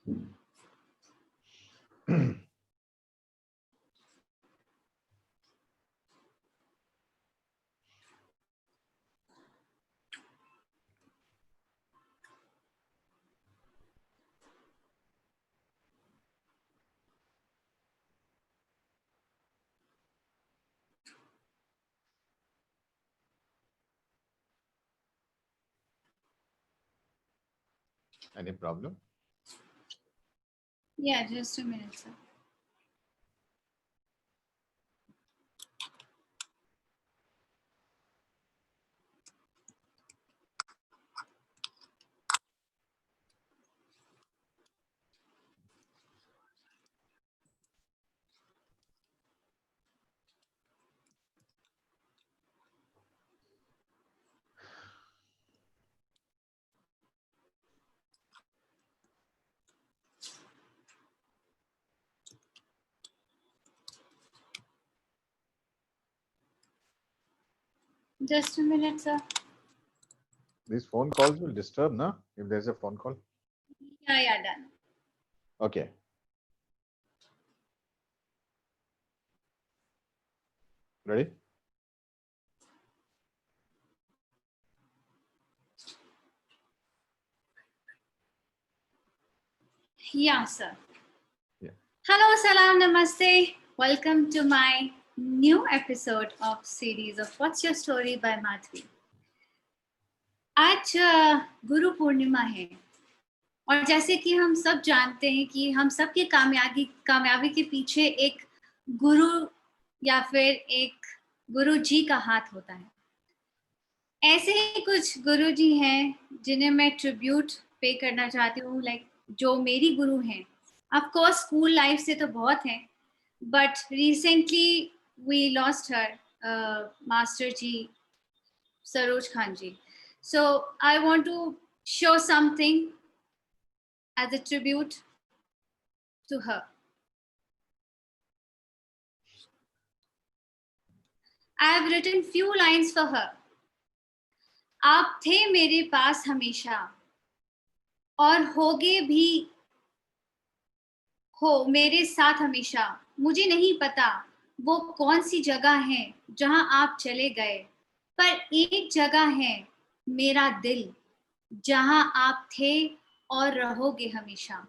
Any problem? Yeah, just a minute, sir. Just a minute, sir. These phone calls will disturb, na? If there's a phone call. Yeah, done. Okay. Ready? Yeah, sir. Yeah. Hello, salam, namaste. Welcome to my new episode of series of What's Your Story by Madhavi. आज गुरु पूर्णिमा है और जैसे कि हम सब जानते हैं कि हम सबके कामयाबी के पीछे एक गुरु या फिर एक गुरु जी का हाथ होता है. ऐसे ही कुछ गुरु जी हैं जिन्हें मैं ट्रिब्यूट पे करना चाहती हूँ, लाइक जो मेरी गुरु हैं. ऑफ कोर्स स्कूल लाइफ से तो बहुत हैं, but recently we lost her master ji Saroj Khan ji. So I want to show something as a tribute to her. I have written few lines for her. आप थे मेरे पास हमेशा और होगे भी हो मेरे साथ हमेशा. मुझे नहीं पता वो कौन सी जगह है जहां आप चले गए, पर एक जगह है मेरा दिल जहां आप थे और रहोगे हमेशा.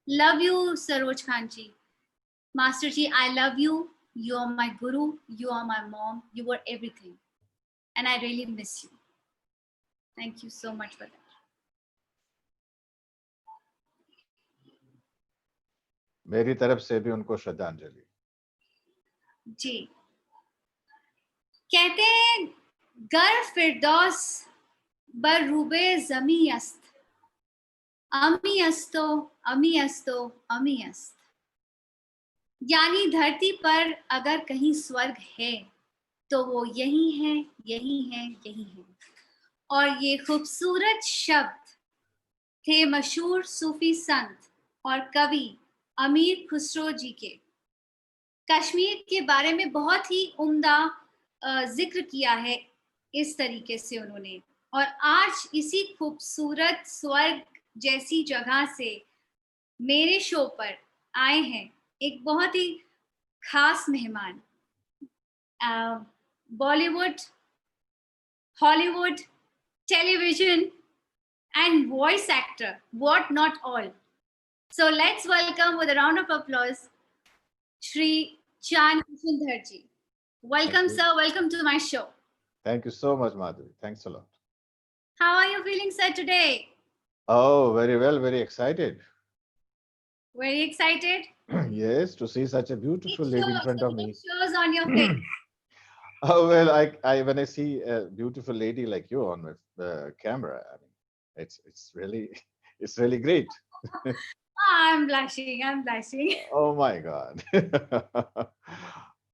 Love you Saroj Khan ji. Master ji, I love you. You are my guru. You are my mom. You were everything. And I really miss you. Thank you so much for that. मेरी तरफ से भी उनको श्रद्धांजलि. जी. कहते हैं गर फिरदौस बरूबे जमी अस्त, अमी अस्तो अमी अस्तो अमी अस्त. यानी धरती पर अगर कहीं स्वर्ग है तो वो यही है, यही है, यही है. और ये खूबसूरत शब्द थे मशहूर सूफी संत और कवि अमीर खुसरो जी के. कश्मीर के बारे में बहुत ही उम्दा जिक्र किया है इस तरीके से उन्होंने. और आज इसी खूबसूरत स्वर्ग जैसी जगह से मेरे शो पर आए हैं एक बहुत ही खास मेहमान. Bollywood, Hollywood, television and voice actor, what not all. So let's welcome with a round of applause Shri Chand Dhar ji. Welcome sir, welcome to my show. Thank you so much, Madhavi. Thanks a lot. How are you feeling sir today? Oh, very well, very excited. Very excited? Yes, to see such a beautiful lady in front of me. It shows on your face. Oh well, I when I see a beautiful lady like you on the camera, I mean, it's really it's really great. I'm blushing. Oh my God.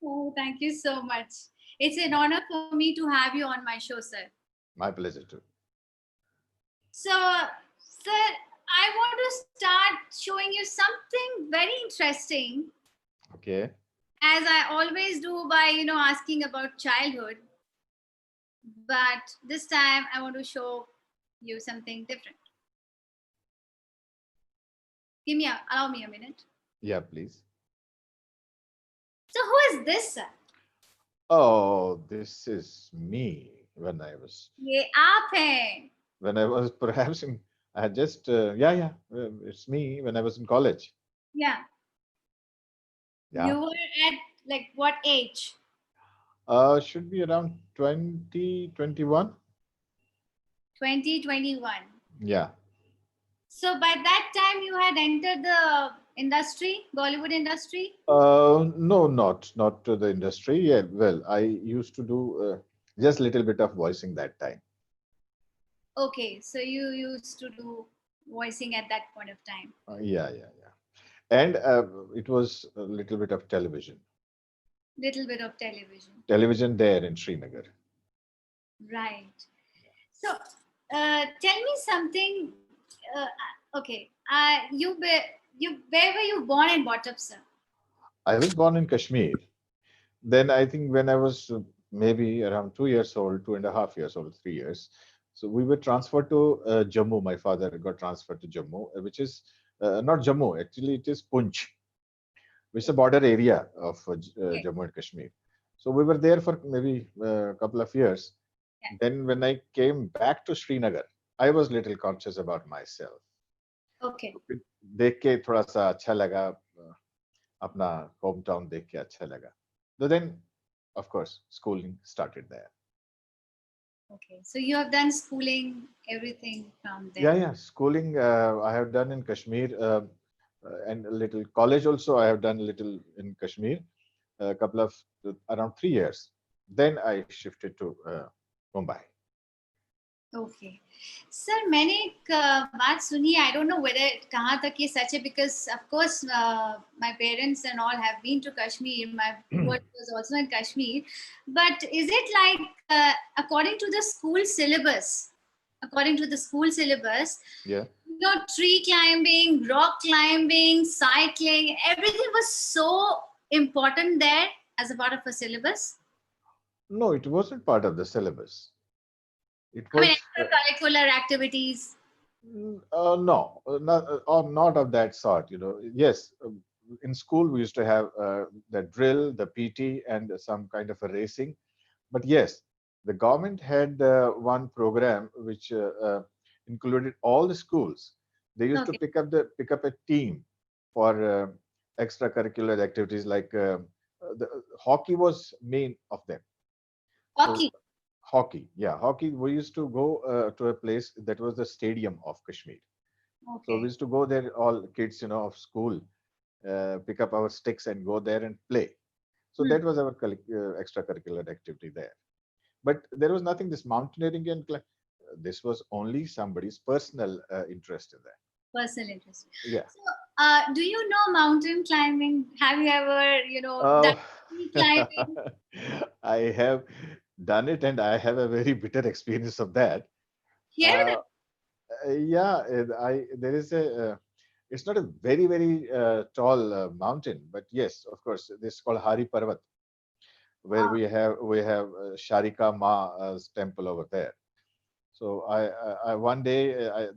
Oh, thank you so much. It's an honor for me to have you on my show, sir. My pleasure too. So, sir, I want to start showing you something very interesting. Okay. As I always do by, asking about childhood. But this time I want to show you something different. Allow me a minute. Yeah, please. So who is this, sir? Oh, this is me when I was ये आप हैं. perhaps in I had just it's me when I was in college. Yeah. Yeah. You were at like what age? Should be around 2021. 2021. Yeah. So by that time you had entered the industry, Bollywood industry? No, not to the industry. Yeah, well, I used to do just little bit of voicing that time. Okay, so you used to do voicing at that point of time. Yeah. And it was a little bit of television. Little bit of television. Television there in Srinagar. Right. So tell me something. Okay. Where were you born and brought up, sir? I was born in Kashmir. Then I think when I was maybe around 2 years old, 2.5 years old, 3 years, so we were transferred to Jammu. My father got transferred to Jammu, which is not Jammu. Actually, it is Punch, which is a border area of Okay. Jammu and Kashmir. So we were there for maybe a couple of years. Yeah. Then when I came back to Srinagar, I was little conscious about myself. Okay. देख के थोड़ा सा अच्छा लगा, अपना home town देख के अच्छा लगा. So then, of course, schooling started there. Okay. So you have done schooling, everything from there. Yeah. Schooling I have done in Kashmir, and a little college also. I have done a little in Kashmir, a couple of around 3 years. Then I shifted to Mumbai. Okay. Sir, मैंने एक बात सुनी. I don't know whether कहाँ तक ये सच है, because of course my parents and all have been to Kashmir. My work was also in Kashmir. But is it like according to the school syllabus? According to the school syllabus, Yeah. you know, tree climbing, rock climbing, cycling, everything was so important there as a part of a syllabus? No, it wasn't part of the syllabus. It I mean, was extracurricular activities. no, not of that sort. Yes, in school we used to have the drill, the PT, and some kind of a racing. But yes, the government had one program which included all the schools. They used to Okay. pick up a team for extracurricular activities like the hockey was main of them. So Hockey. hockey, yeah, hockey. We used to go to a place that was the stadium of Kashmir. So we Okay. used to go there, all kids, of school, pick up our sticks and go there and play. So Hmm. that was our extracurricular activity there. But there was nothing this mountaineering and this was only somebody's personal interest in that. Personal interest. Yeah. So, do you know mountain climbing? Have you ever, done Uh, tree climbing? I have done it, and I have a very bitter experience of that. Share with Uh, us. yeah, I there is a. It's not a very tall mountain, but yes, of course, this is called Hari Parvat, where Ah, we have Sharika Ma's temple over there. So I one day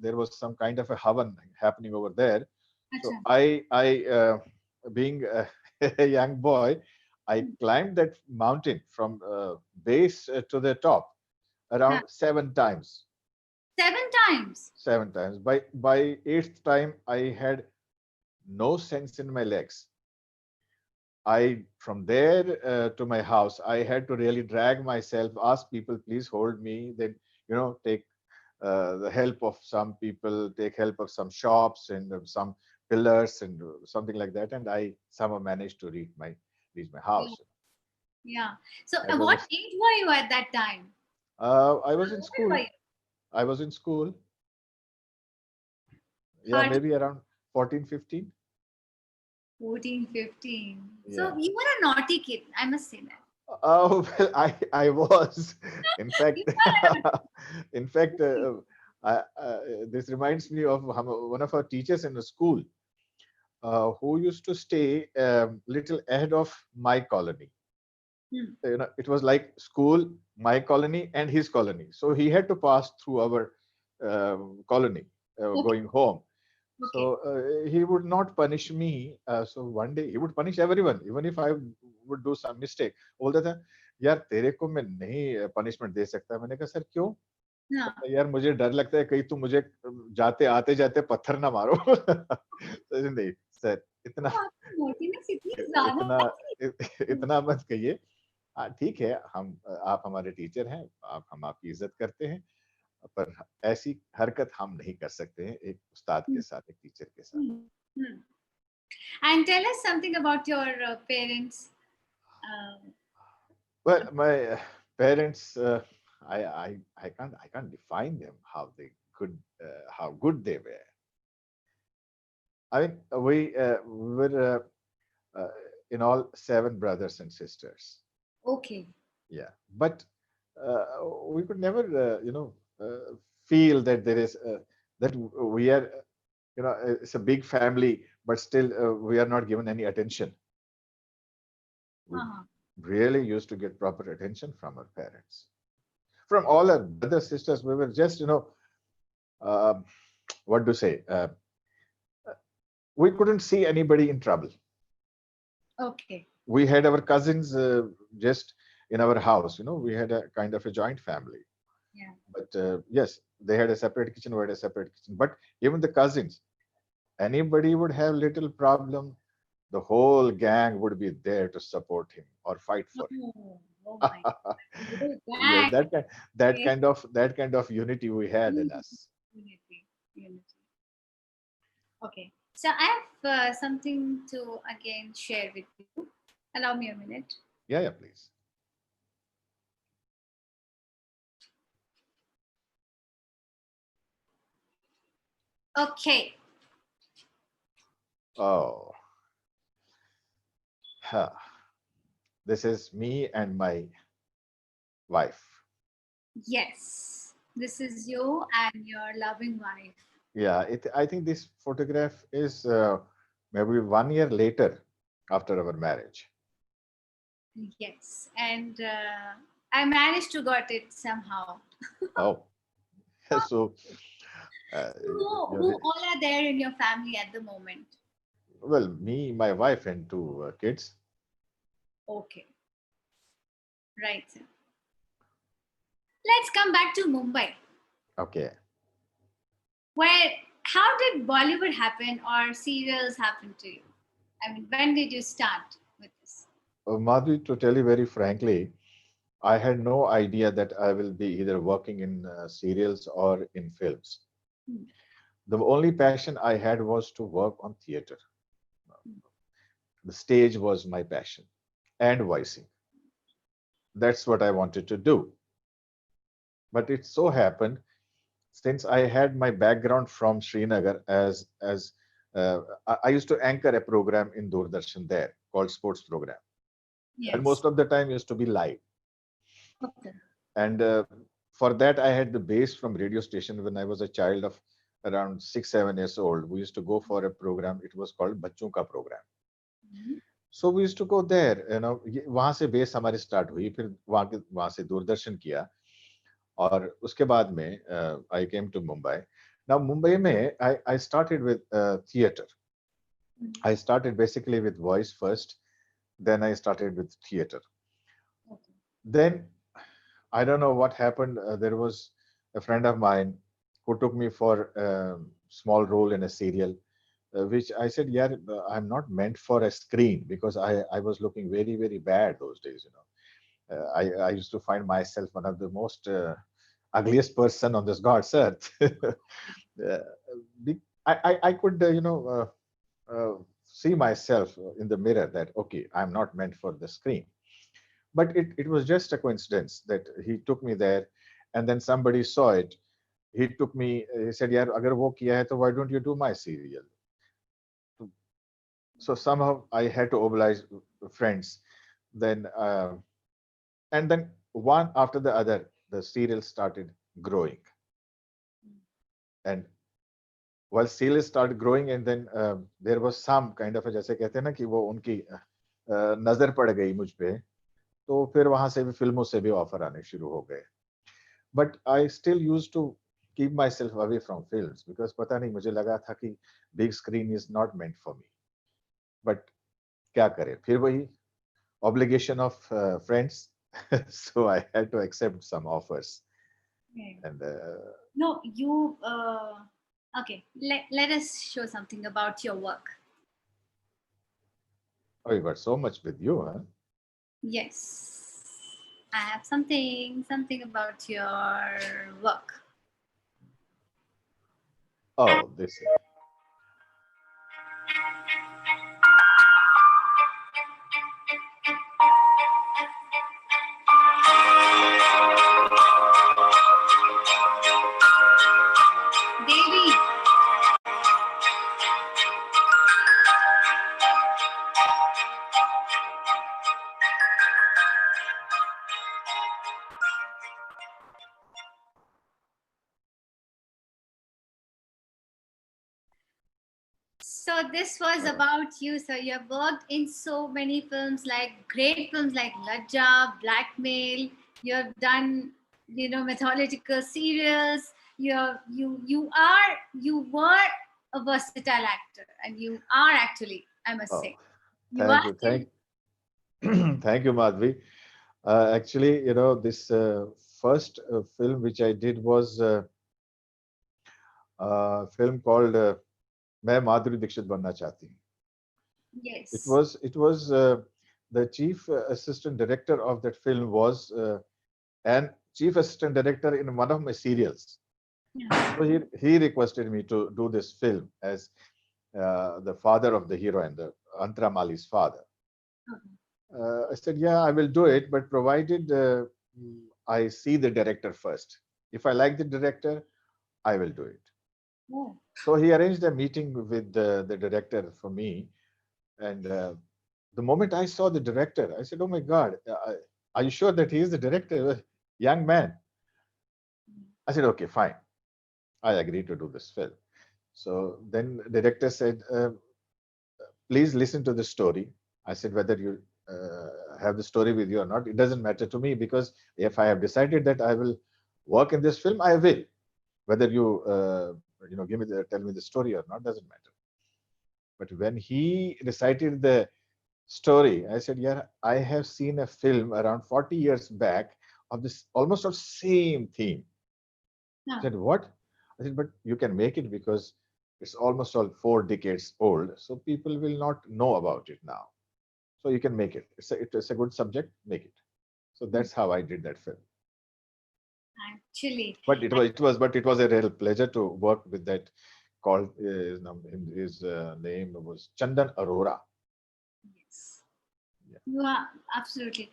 there was some kind of a havan happening over there. So acha. I being a young boy, I climbed that mountain from base to the top Huh. around 7 times. 7 times. 7 times. By eighth time, I had no sense in my legs. I from there to my house, I had to really drag myself, ask people, please hold me. Then take the help of some people, take help of some shops and some pillars and something like that, and I somehow managed to reach my Yeah. house. Yeah. So, That was what age were you at that time? I was How in old were school. you? I was in school. Yeah, 13, maybe around 14, 15. 14, 15. Yeah. So, you were a naughty kid. I must say that. Oh, well, I was. In You fact, were a in fact, naughty this reminds me of one of our teachers in the school who used to stay little ahead of my colony. kid. It was like school, my colony, and his colony. So he had to pass through our colony Okay. going home. So Okay. he would not punish me. So one day he would punish everyone, even if I would do some mistake. बोलता था यार तेरे को मैं नहीं punishment दे सकता. मैंने कहा सर क्यों? हाँ. कहता, यार मुझे डर लगता है कहीं तुम मुझे जाते आते जाते पत्थर ना मारो. तो नहीं सर इतना तो आपकी मोटीनेस इतनी ज़्यादा इतना थी? इतना मत कहिए. हाँ ठीक है, हम आप हमारे टीचर हैं, आप हम आपकी इज्जत करते हैं, पर ऐसी हरकत हम नहीं कर सकते हैं एक उस्ताद के Hmm. साथ, एक टीचर के साथ. Hmm. Hmm. And tell us something about your parents. Uh, Well, my parents, I can't define them how they could, how good they were. I mean, we were in all seven brothers and sisters. okay. Yeah, but uh, we could never, feel that there is that we are, it's a big family, but still we are not given any attention. We Uh-huh. really used to get proper attention from our parents. From all our brothers, sisters, we were just, um, what to say? We couldn't see anybody in trouble. Okay. We had our cousins just in our house. We had a kind of a joint family. Yeah. But yes, they had a separate kitchen, we had a separate kitchen. But even the cousins, anybody would have little problem, the whole gang would be there to support him or fight for Oh, oh him. my God. Yes, Back. Okay. that kind of unity we had in us. Unity. Unity. Okay. So I have something to again share with you. Allow me a minute. Yeah, yeah, please. Okay. Oh, huh. This is me and my wife. Yes. This is you and your loving wife. Yeah, I think this photograph is maybe 1 year later after our marriage. Yes. And I managed to got it somehow. Oh, so uh, Who all are there in your family at the moment? well, me, my wife, and two kids. Okay. Right. Sir. Let's come back to Mumbai. Okay. Where how did Bollywood happen or serials happen to you? I mean, when did you start with this? Madhvi, to tell you very frankly, I had no idea that I will be either working in serials or in films. Hmm. The only passion I had was to work on theater. The stage was my passion and voicing. That's what I wanted to do. But it so happened, since I had my background from Srinagar as I used to anchor a program in Doordarshan there called Sports Program, and Yes. most of the time used to be live. Okay. And for that, I had the base from radio station when I was a child of around 6, 7 years old. We used to go for a program. It was called Bachchon Ka Program. Mhm. So we used to go there. वहां से base हमारी start हुई, फिर वहां से दूरदर्शन किया, और उसके बाद में I came to Mumbai. Now Mumbai में I started with theater. Mhm. I started basically with voice first, then I started with theater. Okay. Then I don't know what happened. There was a friend of mine who took me for a small role in a serial, which I said, yeah, I'm not meant for a screen, because I was looking very, very bad those days. I used to find myself one of the most ugliest person on this God's earth. Uh, I could, see myself in the mirror that, okay, I'm not meant for the screen. But it was just a coincidence that he took me there, and then somebody saw it. He took me, he said, yaar, agar wo kiya hai, to why don't you do my serial? So somehow I had to oblige friends. Then, and then one after the other, the serial started growing. And while serial started growing, and then there was some kind of a, जैसे कहते हैं ना कि वो उनकी नजर पड़ गई मुझ पे, तो फिर वहां से भी फिल्मों से भी ऑफर आने शुरू हो गए. But I still used to keep myself away from films because पता नहीं मुझे लगा था कि big screen is not meant for me. But क्या करें? फिर वही obligation of friends. So I had to accept some offers. Okay. And No, you. Okay, let us show something about your work. oh, you got so much with you, huh? Yes, I have something about your work. Oh, this. Devi. So this was about you. So you have worked in so many films, like great films like Lajja, Blackmail. You have done, mythological serials. You were a versatile actor, and you are actually, I must Oh, say, you are thank you, still. thank you, Madhvi. Actually, this first film which I did was a film called "मैं माधुरी दीक्षित बनना चाहती हूँ." Yes. It was the chief assistant director of that film was and chief assistant director in one of my serials. Yeah. So he requested me to do this film as the father of the heroine, the Antara Mali's father. I said, yeah, I will do it, but provided I see the director first. If I like the director, I will do it. Oh. So he arranged a meeting with the director for me. And the moment I saw the director, I said, oh my God, are you sure that he is the director? Young man. I said, okay, fine. I agree to do this film. So then the director said, please listen to the story. I said, whether you have the story with you or not, it doesn't matter to me because if I have decided that I will work in this film, I will. Whether you, tell me the story or not, doesn't matter. But when he recited the story, I said, yeah, I have seen a film around 40 years back of this almost of same theme. I said, what? I said, but you can make it because it's almost all 4 decades old. So people will not know about it now. So you can make it. It's a good subject, make it. So that's how I did that film. Actually. But it was a real pleasure to work with that called his name was Chandan Arora. Yes. Yeah. You are absolutely.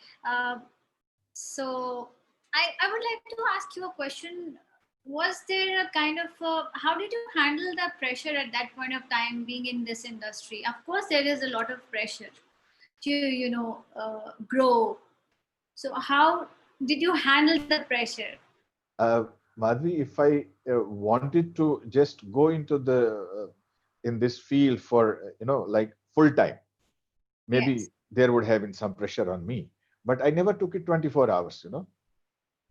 So I would like to ask you a question. Was there a kind of how did you handle the pressure at that point of time being in this industry? Of course, there is a lot of pressure to grow. So how did you handle the pressure? Madhvi, if I wanted to just go into the in this field for like full time, Yes. maybe there would have been some pressure on me. But I never took it 24 hours.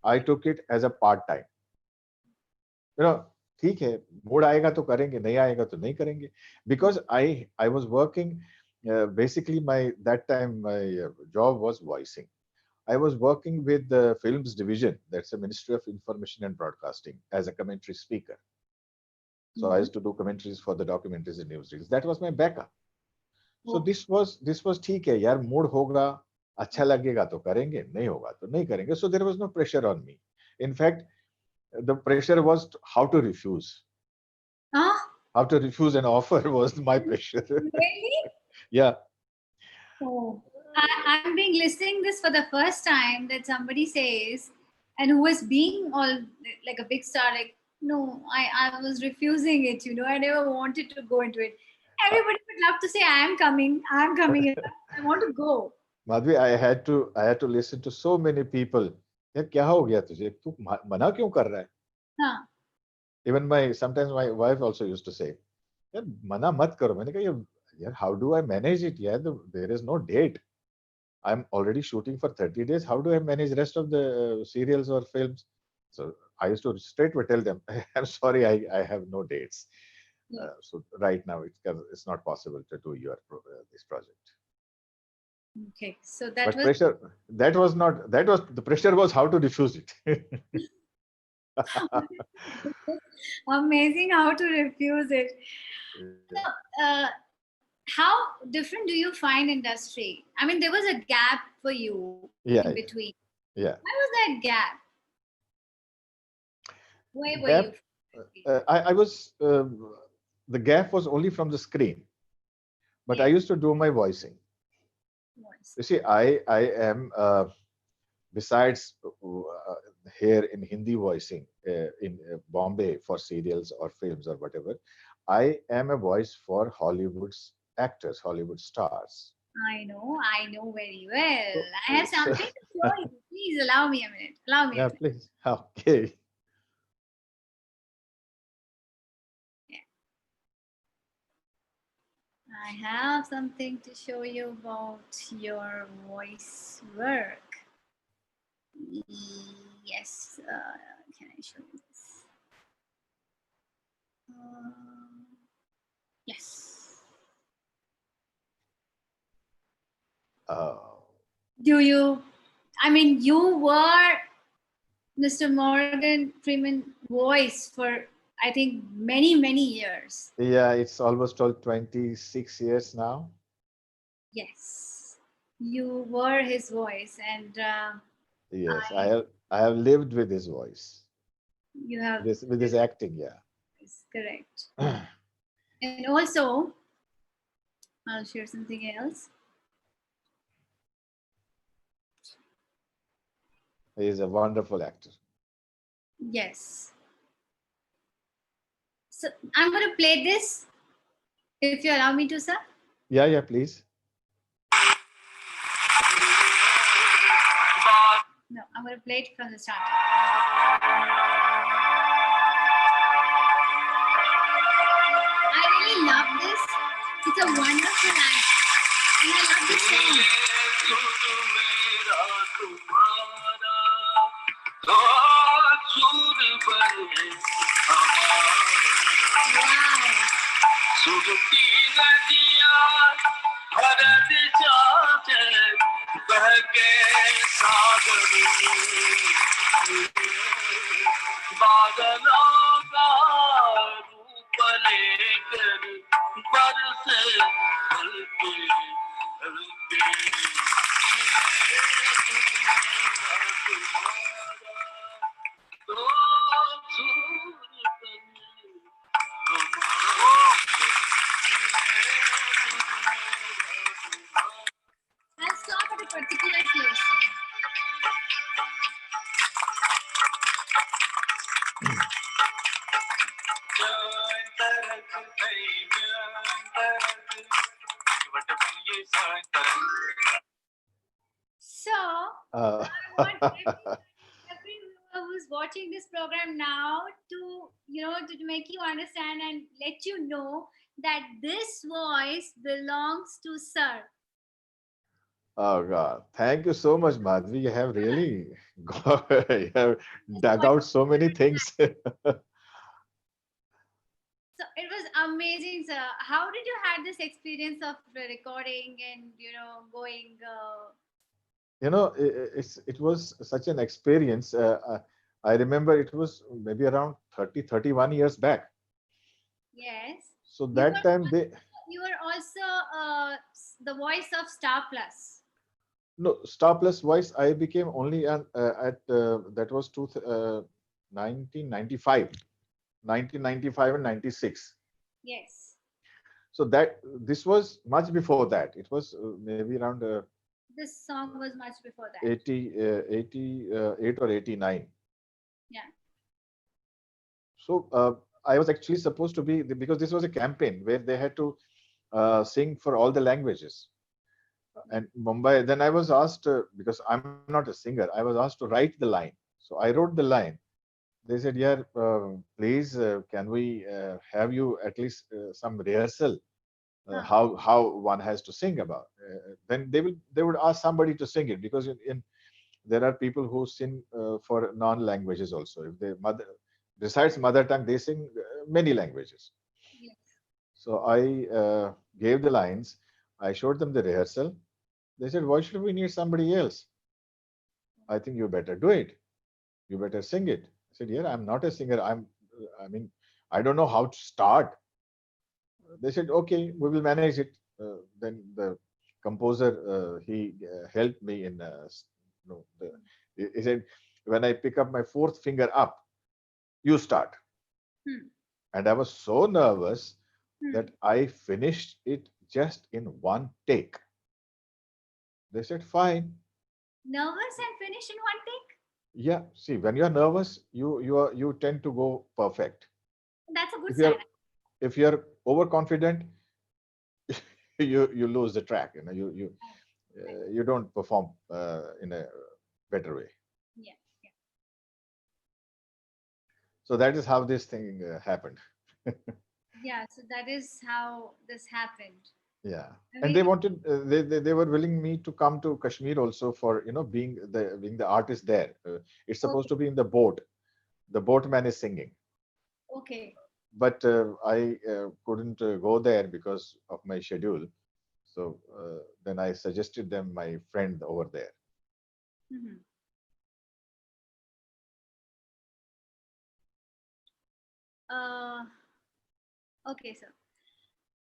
I took it as a part time. You know, ठीक है, mood आएगा तो करेंगे, नहीं आएगा तो नहीं करेंगे. Because I was working basically that time my job was voicing. I was working with the films division, that's the Ministry of Information and Broadcasting, as a commentary speaker. So I used to do commentaries for the documentaries and newsreels. That was my backup. So this was ठीक है यार, mood होगा, अच्छा लगेगा तो करेंगे, नहीं होगा तो नहीं करेंगे. So there was no pressure on me. In fact, the pressure was how to refuse. Huh? How to refuse an offer was my pressure. Really? Yeah. Oh, I'm being listening this for the first time that somebody says, and who was being all like a big star, like, no, I was refusing it, I never wanted to go into it. Everybody would love to say, I'm coming, I want to go. Madhvi, I had to listen to so many people. यार क्या हो गया तुझे? तू मना क्यों कर रहा है? Huh. Even sometimes my wife also used to say, यार मना मत करो. मैंने कहा यार how do I manage it? यार there is no date. I'm already shooting for 30 days. How do I manage rest of the serials or films? So I used to straightway tell them, I'm sorry, I have no dates. Yeah. So right now it's not possible to do this project. Okay. So that But was pressure, that was not, that was, the pressure was how to refuse it. amazing how to refuse it. Yeah. So, how different do you find industry? I mean, there was a gap for you in Yeah, between. yeah. Why was that gap? Where were you? Gap, I was, the gap was only from the screen, but I Yeah, used to do my voicing. voice. You see, I am, besides here in Hindi voicing in Bombay for serials or films or whatever, I am a voice for Hollywood's actors, Hollywood stars. I know very well. So, I have so something to show you. Please allow me a minute. Allow me a yeah, minute. please. Okay. Yeah. I have something to show you about your voice work. Yes. Can I show you this? Yes. Uh, Do you? I mean, you were Mr. Morgan Freeman voice for I think many years. yeah, it's almost all 26 years now. Yes, you were his voice, and Yes, I I have lived with his voice, you have with his acting. Yeah. is correct. And also, I'll share something else. He is a wonderful actor. Yes. So I'm going to play this if you allow me to, sir. Yeah, yeah, please. No, I'm going to play it from the start. I really love this. It's a wonderful act. And I love the song. Wow. I'll stop at a particular place. So, Uh, I want every viewer who's watching this program now to, to make you understand and let you know that this voice belongs to Sir. oh God, thank you so much, Madhvi. You have really you have dug What- out so many things. So it was amazing, sir. How did you had this experience of recording and going? You know, it was such an experience. I remember it was maybe around 30, 31 years back. Yes, So you that were time they, you were also the voice of Star Plus. no, Star Plus voice, I became only at, that was 1995, 1995 and 96. Yes, So that, this was much before that. It was maybe around this song was much before that. 88 or 89. Yeah. So I was actually supposed to be, because this was a campaign where they had to sing for all the languages. And Mumbai, then I was asked, because I'm not a singer, I was asked to write the line. So I wrote the line. They said, yeah, please, can we have you at least some rehearsal, Huh. how one has to sing about. Then they would ask somebody to sing it, because in there are people who sing for non-languages also. If they mother besides mother tongue, they sing many languages. Yes. So I gave the lines. I showed them the rehearsal. They said, "Why should we need somebody else? I think you better do it. You better sing it." I said, "Yeah, I'm not a singer. I mean, I don't know how to start." They said, "Okay, we will manage it." Then the composer he helped me in he said, "When I pick up my fourth finger up, you start." Hmm. And I was so nervous Hmm. that I finished it just in one take. They said, "Fine." Nervous and finish in one take? Yeah, see, when you're nervous, you tend to go perfect. That's a good If you're sign. if you're overconfident, you lose the track. You don't perform in a better way. Yeah. Yeah. So that is how this thing happened. Yeah. So that is how this happened. Yeah, I and mean, they wanted they were willing me to come to Kashmir also for being the artist there. It's supposed okay. to be in the boat. The boatman is singing, Okay. but I couldn't go there because of my schedule. So then I suggested them my friend over there. Hmm. Uh, okay, sir.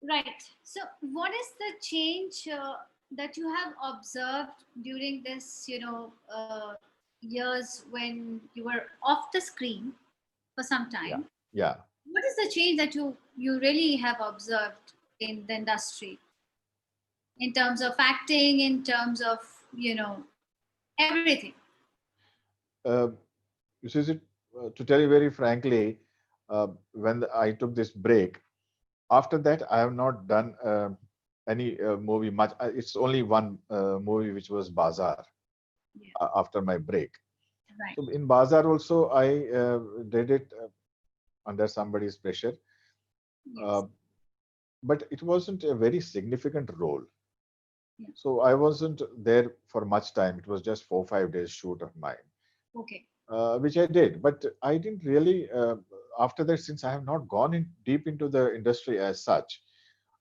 Right. So, what is the change that you have observed during this, years when you were off the screen for some Yeah, time? yeah. What is the change that you really have observed in the industry in terms of acting, in terms of everything? Uh, you see, to tell you very frankly, when I took this break, after that I have not done any movie much. It's only one movie which was Bazaar Yeah. after my break. Right. So in Bazaar also I did it under somebody's pressure, uh, Yes. but it wasn't a very significant role. Yeah. So I wasn't there for much time. It was just 4 5 days shoot of mine, Okay. which I did. But I didn't really. After that, since I have not gone in deep into the industry as such,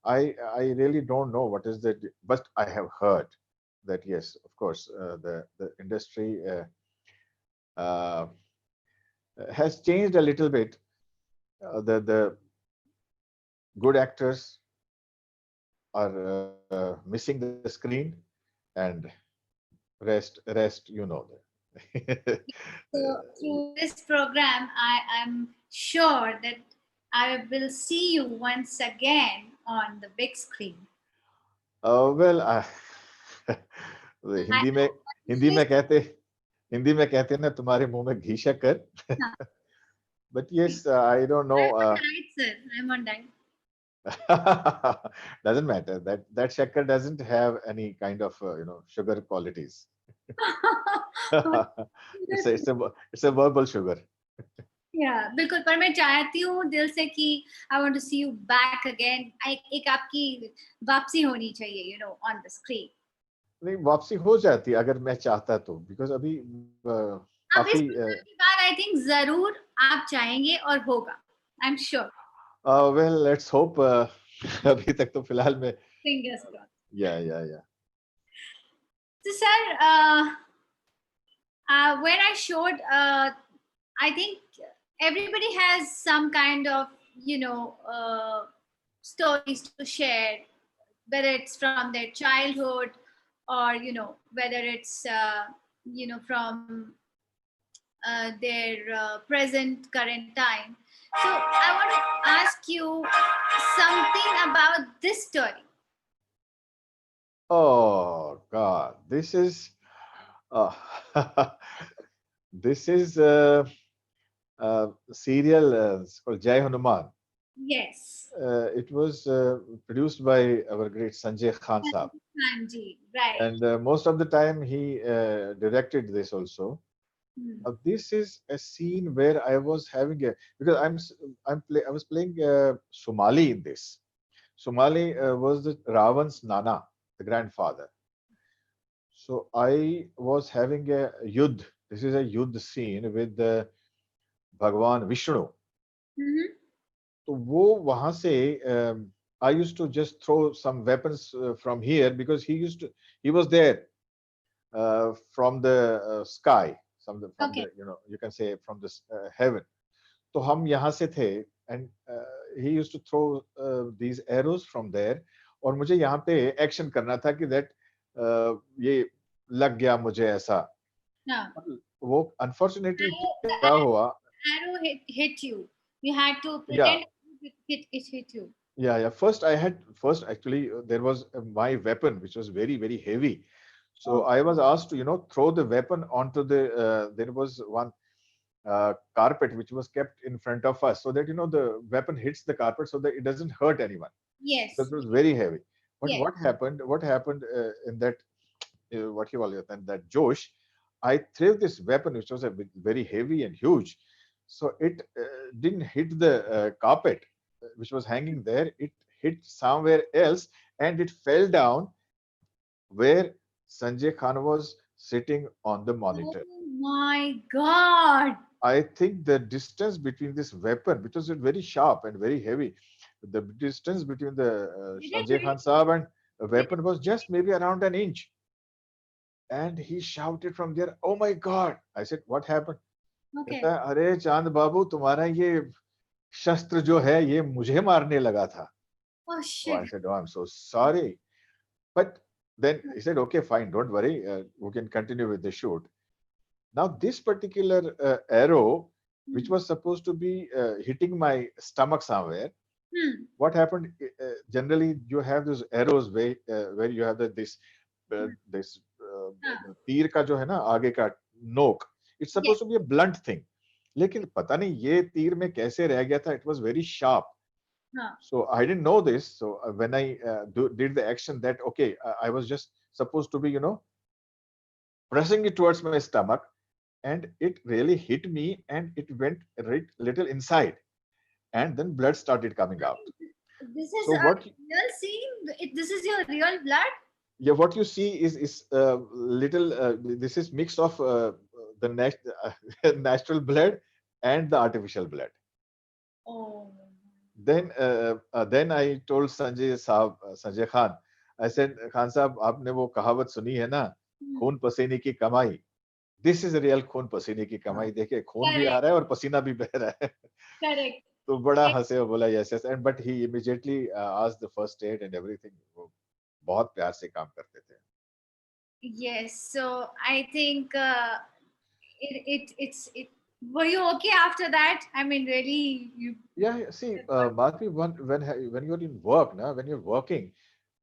I really don't know what is that. But I have heard that yes, of course, the industry uh, has changed a little bit. The good actors are missing the screen, and rest you know that. So through this program, I am sure that I will see you once again on the big screen. well, I Hindi में Hindi always, में कहते हिंदी में कहते हैं ना तुम्हारे मुंह में घी शक्कर. huh, But yes, I don't know. I'm on diet, sir. I'm on diet. Doesn't matter. That shakkar doesn't have any kind of sugar qualities. It's a verbal sugar. Yeah, बिल्कुल पर मैं चाहती हूँ दिल से कि I want to see you back again. एक आपकी वापसी होनी चाहिए, on the screen. नहीं वापसी हो जाती अगर मैं चाहता तो बिकॉज अभी अब इस काफी प्रोग्राम के बाद आई थिंक जरूर आप चाहेंगे और होगा. I'm sure. Well let's hope. अभी तक तो फिलहाल में Fingers crossed. या So, sir, when I showed, I think everybody has some kind of, stories to share, whether it's from their childhood or, whether it's, from their present current time. So, I want to ask you something about this story. oh god uh, this is serial it's called Jai Hanuman. Yes. It was produced by our great Sanjay Khan Saab, Sanji, right. and most of the time he directed this also. Hmm. This is a scene where I was having a because I was playing Somali in this. Somali was the Ravan's Nana, the grandfather. So I was having a yudh. This is a yudh scene with the Bhagwan Vishnu. Mm-hmm. तो वो वहां से I used to just throw some weapons from here because he was there from the sky, from Okay. the you can say from the heaven. तो हम यहाँ से थे and he used to throw these arrows from there और मुझे यहाँ पे action करना था कि that ये लग गया मुझे ऐसा Yeah. वो अनफॉर्चुनेटली क्या The हुआ arrow hit you. You had to या pretend it hit you. yeah first actually there was my weapon which was very heavy. So Oh, I was asked to throw the weapon onto the there was one carpet which was kept in front of us so that the weapon hits the carpet so that it doesn't hurt anyone yes. because it was very heavy. But Yes. what happened in that what you call it and that Josh, I threw this weapon which was very heavy and huge, so it didn't hit the carpet which was hanging there. It hit somewhere else and it fell down where Sanjay Khan was sitting on the Oh monitor. my God. I think the distance between this weapon, because it's very sharp and very heavy, the distance between the Did it Sanjay Khan really? Saab and the Did weapon was just maybe around an inch. And he shouted from there, "Oh my God!" I said, "What happened?" कहता okay. है, "अरे चांद बाबू, तुम्हारा ये शस्त्र जो है, ये मुझे मारने लगा था." Oh So I shit. said, "Oh, I'm so sorry." But then he said, "Okay, fine, don't worry. We can continue with the shoot." Now, this particular arrow, which Hmm. was supposed to be hitting my stomach somewhere, Hmm. what happened? Generally, you have those arrows where you have this Ah, तीर का जो है ना आगे का नोक. It's yes. supposed to be a blunt thing. लेकिन पता नहीं ये तीर में कैसे रह गया था. It was very sharp. Ah, So I didn't know this. So when I did the action, that okay, I was just supposed to be pressing it towards my stomach, and it really hit me, and it went right little inside, and then blood started coming out. this is So a what real scene. This is your real blood. yeah, what you see is little this is mix of the natural blood and the artificial blood. Oh. Then I told Sanjay Khan, I said, Khan साहब आपने वो कहावत सुनी है ना, Hmm. खून पसीने की कमाई. This is a real खून पसीने की कमाई. देखिए खून भी आ Correct. रहा है और पसीना भी बह रहा है. Correct. तो बड़ा हंसे और बोला yes yes, and but he immediately asked the first aid and everything. वो बहुत प्यार से काम करते थे. Yes. So I think it. Were you okay after that? I mean, really, you. Yeah, see, Madhavi, when you're in work, na, when you're working,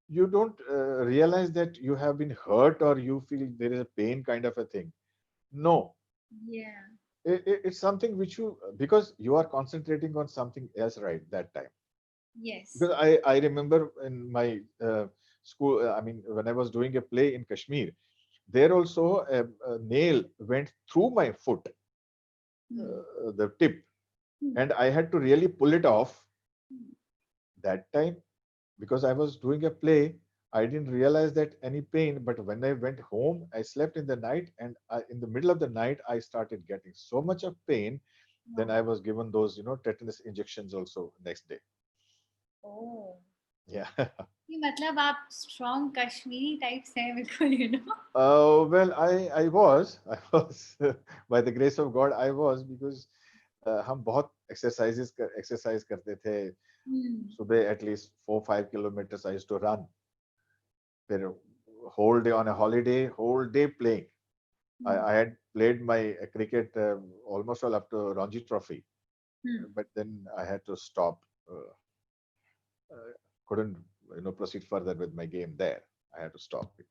you don't realize that you have been hurt or you feel there is a pain kind of a thing. No, Yeah. it's something which you because you are concentrating on something else right that time. Yes. Because I remember in my school, I mean, when I was doing a play in Kashmir, there also a nail went through my foot, Hmm. the tip, Hmm. and I had to really pull it off Hmm. that time because I was doing a play. I didn't realize that any pain, but when I went home, I slept in the night, and in the middle of the night, I started getting so much of pain. Then No. I was given those, tetanus injections also next day. Oh. Yeah. ये मतलब आप strong Kashmiri types हैं बिल्कुल, you know. Well, I was by the grace of God, I was because हम बहुत exercise करते थे. Hmm. सुबह at least 4-5 kilometers I used to run. फिर whole day on a holiday, whole day playing. Hmm. I had played my cricket almost all up to Ranji Trophy, Hmm. but then I had to stop. Uh, couldn't proceed further with my game there. I had to stop it.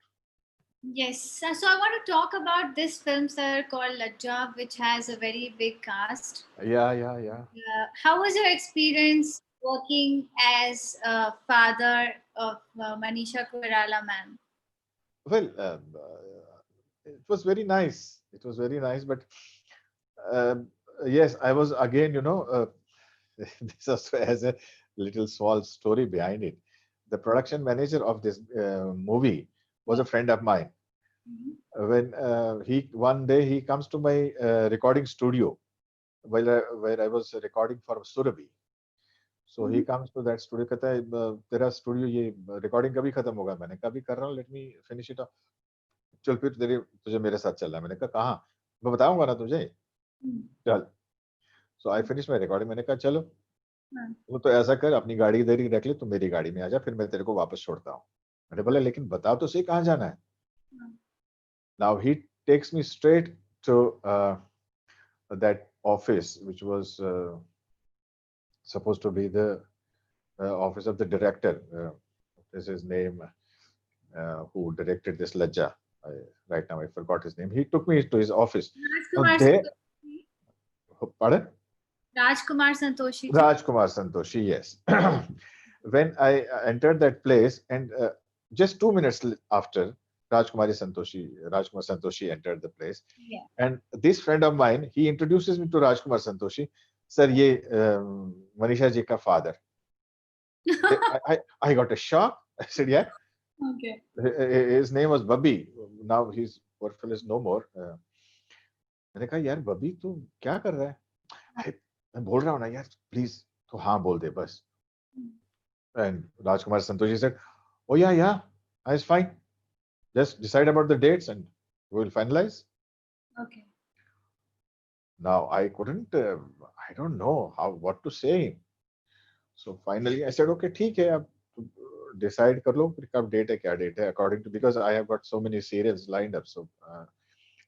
Yes, so I want to talk about this film, sir, called Lajja, which has a very big cast. Yeah, yeah, yeah. How was your experience working as a father of Manisha Koirala, ma'am? Well, it was very nice. It was very nice, but um yes, I was again, this also has a little small story behind it. The production manager of this movie was a friend of mine. When he one day he comes to my recording studio where I was recording for Surabhi. So he comes to that studio. कहता है तेरा studio ये recording कभी खत्म होगा? मैंने कहा अभी कर रहा हूँ, लेट मी फिनिश इट। चल फिर तुझे मेरे साथ चलना है। मैंने कहा कहाँ? मैं बताऊंगा ना तुझे, चल। सो आई फिनिश माई रिकॉर्डिंग। मैंने कहा चलो, वो तो ऐसा कर, अपनी गाड़ी इधर ही रख ले, तू मेरी गाड़ी में आ जा, फिर मैं तेरे को वापस छोड़ता हूँ। मैंने बोला लेकिन बता तो सही कहाँ जाना है। Now he takes me straight to that office, which was supposed to be the office of the director. Is his name, who directed this Lajja. Right now, I forgot his name. He took me to his office. Rajkumar Santoshi. Pardon? Rajkumar Santoshi. Rajkumar Santoshi, yes. When I entered that place, and just 2 minutes after, Rajkumar Santoshi entered the place. Yeah. And this friend of mine, he introduces me to Rajkumar Santoshi. Sir, ye Manisha ji ka father. I got a shock. I said, yeah. Okay. His name was Bubby. Now his poor fellow is no more. मैंने कहा यार बबी तू क्या कर रहा है? मैं बोल रहा हूँ ना यार, प्लीज तो हाँ बोल दे बस. And Rajkumar Santoshi said, oh yeah, it's fine. Just decide about the dates and we will finalize. Okay. Now I couldn't, I don't know what to say. So finally I said, okay, ठीक है, अब decide कर लो फिर कब date है, क्या date है, according to, because I have got so many serials lined up. So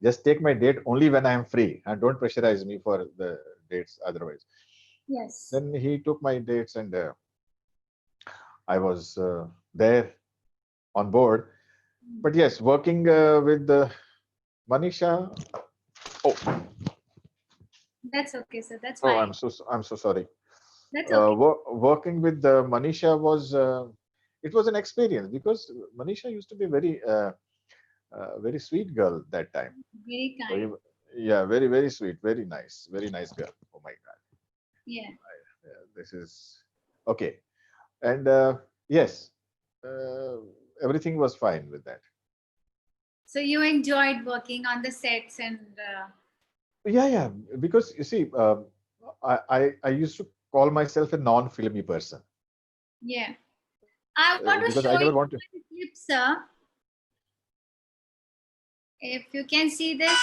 just take my date only when I am free and don't pressurize me for the dates otherwise. Yes. Then he took my dates and I was there on board. But yes, working with Manisha. Oh, that's okay, sir. That's oh, fine. I'm so sorry. That's okay. Working with Manisha was it was an experience because Manisha used to be very sweet girl that time. Very kind. So, yeah, very sweet, very nice girl. Oh my God. Yeah. This is okay. And yes, everything was fine with that. So you enjoyed working on the sets and. Yeah, because you see, I used to call myself a non-filmy person. Yeah. I want to because show I never you want to. one clip, sir. If you can see this.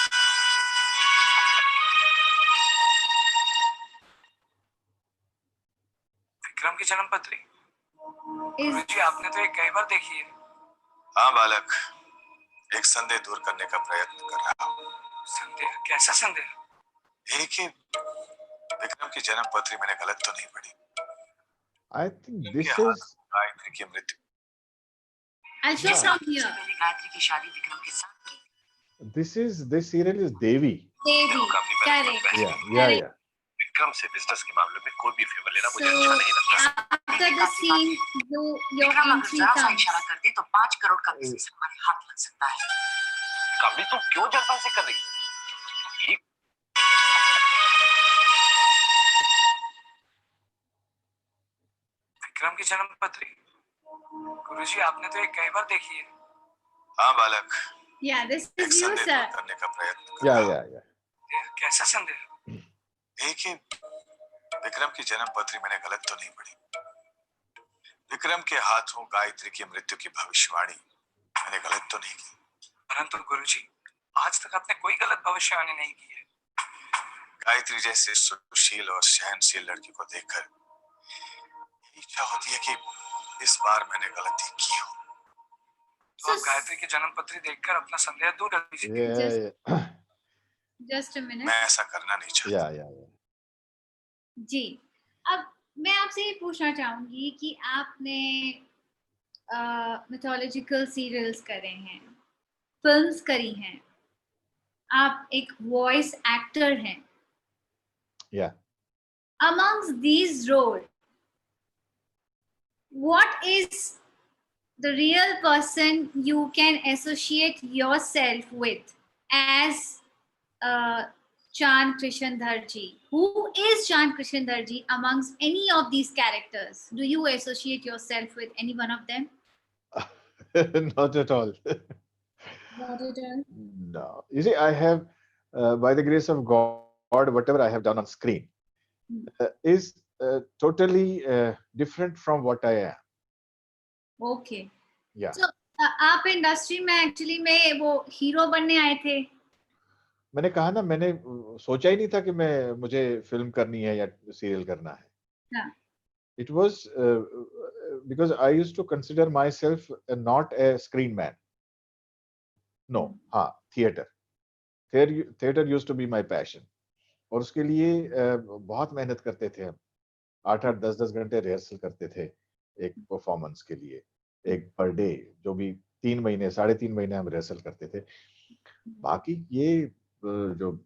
Vikram की जन्म पत्री गुरुजी आपने तो ये कई बार देखी है। हाँ बालक, एक संदेह दूर करने का प्रयत्न कर रहा हूँ। संदेह? कैसा संदेह? एक ही विक्रम की जन्म पत्री मैंने गलत तो नहीं पढ़ी? I think this is Gayatri की मृत्यु। I'll show from here. Gayatri की शादी विक्रम के साथ की। this serial is Devi. Devi. Correct. Yeah. Vikram से बिजनेस के मामले में कोई भी फेवर लेना मुझे So अच्छा नहीं लगता। after the scene, your entry comes. इशारा कर दे तो 5 करोड़ का बिजनेस हमारे हाथ लग सकता है। कभी तू क्यों जल्दबाजी कर रही? विक्रम की जन्म पत्री गुरुजी आपने तो ये कई बार देखी है। हाँ बालक। Yeah, this एक is you, संदेह sir. दूर करने का प्रयत्न कर रहा हूँ। Yeah. कैसा संदेह? एक ही विक्रम की जन्म पत्री मैंने गलत तो नहीं पढ़ी? विक्रम के हाथों गायत्री की मृत्यु की भविष्यवाणी मैंने गलत तो नहीं की? परंतु गुरुजी आज तक आपने कोई गलत भविष्यवाणी नहीं की है। गायत्री जैसे सुशील और सहनशील लड़की को देखकर इच्छा होती है कि इस बार मैंने गलती की हो। तो आप गायत्री की जन्म पत्री देखकर अपना संदेह दूर कर दीजिए। Yeah. Just a minute. मैं ऐसा करना नहीं चाहता। Yeah. जी, अब मैं आपसे ये पूछना चाहूंगी कि आपने मिथोलॉजिकल सीरियल्स करे हैं, फिल्म्स करी हैं, आप एक वॉइस एक्टर हैं। Yeah. Amongst these roles, what is the real person you can associate yourself with as Chand Krishen Dhar ji? Who is Chand Krishen Dhar ji amongst any of these characters? Do you associate yourself with any one of them? Not at all. Not at all. No. You see, I have, by the grace of God, whatever I have done on screen Hmm. is totally different from what I am. Okay. Yeah. So आप industry में actually में वो hero बनने आए थे? मैंने कहा ना, मैंने सोचा ही नहीं था कि मुझे फिल्म करनी है या सीरियल करना है. हाँ. It was because I used to consider myself not a screen man. No, हाँ, theater. Theater used to be my passion. और उसके लिए बहुत मेहनत करते थे हम. 8-8, 10-10 घंटे रिहर्सल करते थे एक परफॉर्मेंस के लिए, एक पर डे, जो भी 3 महीने, 3.5 महीने हम रिहर्सल करते थे. बाकी जो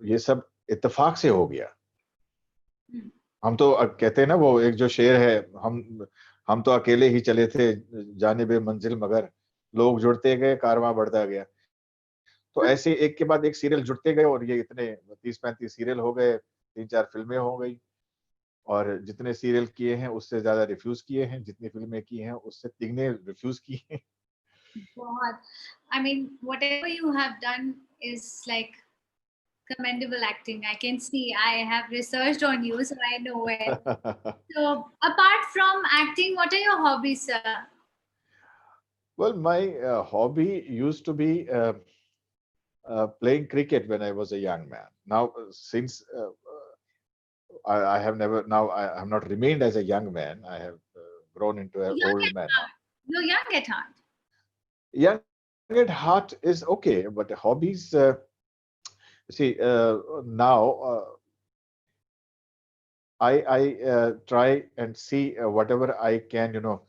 ये सब इत्तेफाक से हो गया. हम तो कहते हैं ना, वो एक जो शेर है, हम तो अकेले ही चले थे जानिबे मंजिल, मगर लोग जुड़ते गए, कारवां बढ़ता गया. तो ऐसे एक के बाद एक सीरियल जुड़ते गए और ये इतने 30-35 सीरियल हो गए, 3-4 फिल्में हो गई. और जितने सीरियल किए हैं उससे ज्यादा रिफ्यूज किए हैं, जितनी फिल्में की हैं उससे तिगने रिफ्यूज किए हैं. बहुत. I mean, whatever you have done is like commendable acting. I can see. I have researched on you, so I know it. So, apart from acting, what are your hobbies, sir? Well, my hobby used to be playing cricket when I was a young man. Now, since I have never, now I have not remained as a young man. I have grown into an Young old at man now. heart. You're young at heart. Young at heart is okay, but hobbies, see, now I try and see whatever I can,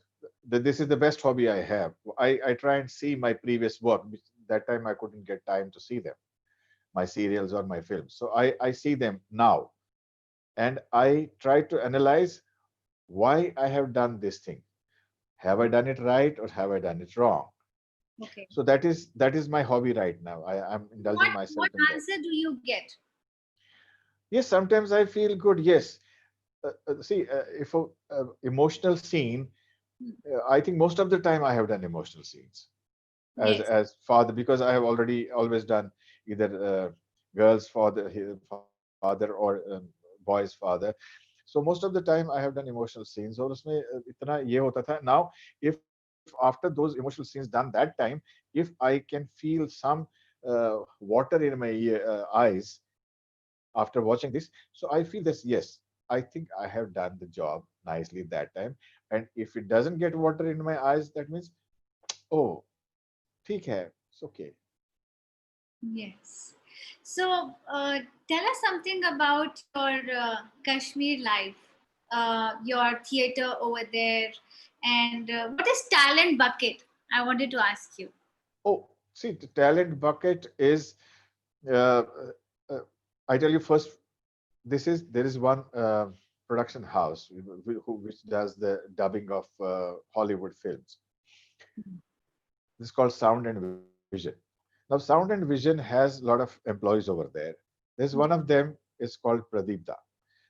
this is the best hobby I have. I try and see my previous work, which that time I couldn't get time to see them, my serials or my films. So I see them now, and I try to analyze why I have done this thing. Have I done it right or have I done it wrong? Okay. So that is my hobby right now. I'm indulging What myself in that. answer do you get? Yes, sometimes I feel good. Yes. See, if a emotional scene, I think most of the time I have done emotional scenes Yes. as father, because I have already always done either girls father, father or boy's father. So most of the time I have done emotional scenes. और उसमें इतना ये होता था. Now, if after those emotional scenes done that time, if I can feel some water in my eyes after watching this, so I feel this, yes, I think I have done the job nicely that time. And if it doesn't get water in my eyes, that means, oh, theek hai, it's okay. Yes. So, tell us something about your Kashmir life, your theater over there, and what is talent bucket? I wanted to ask you. Oh, see, the talent bucket is, uh, uh, I tell you first, there is one production house which does the dubbing of Hollywood films. This is called Sound and Vision. Now, Sound and Vision has a lot of employees over there. There's one of them is called Pradeep Da.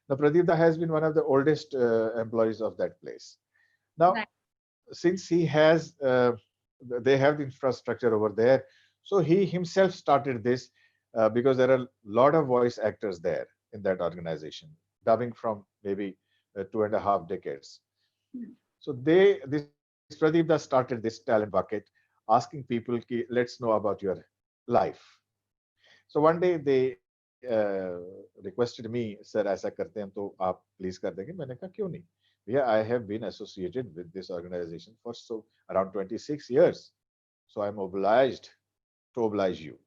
Now, Pradeep Da has been one of the oldest employees of that place. Now, Right. since they have the infrastructure over there, so he himself started this because there are a lot of voice actors there in that organization, dubbing from maybe 2.5 decades. Hmm. So this Pradeep Das started this talent bucket, asking people, ki, let's know about your life. So one day they requested me, sir, ऐसा करते हैं तो आप please कर देंगे. मैंने कहा क्यों नहीं. Yeah, I have been associated with this organization for around 26 years. So I'm obliged to oblige you.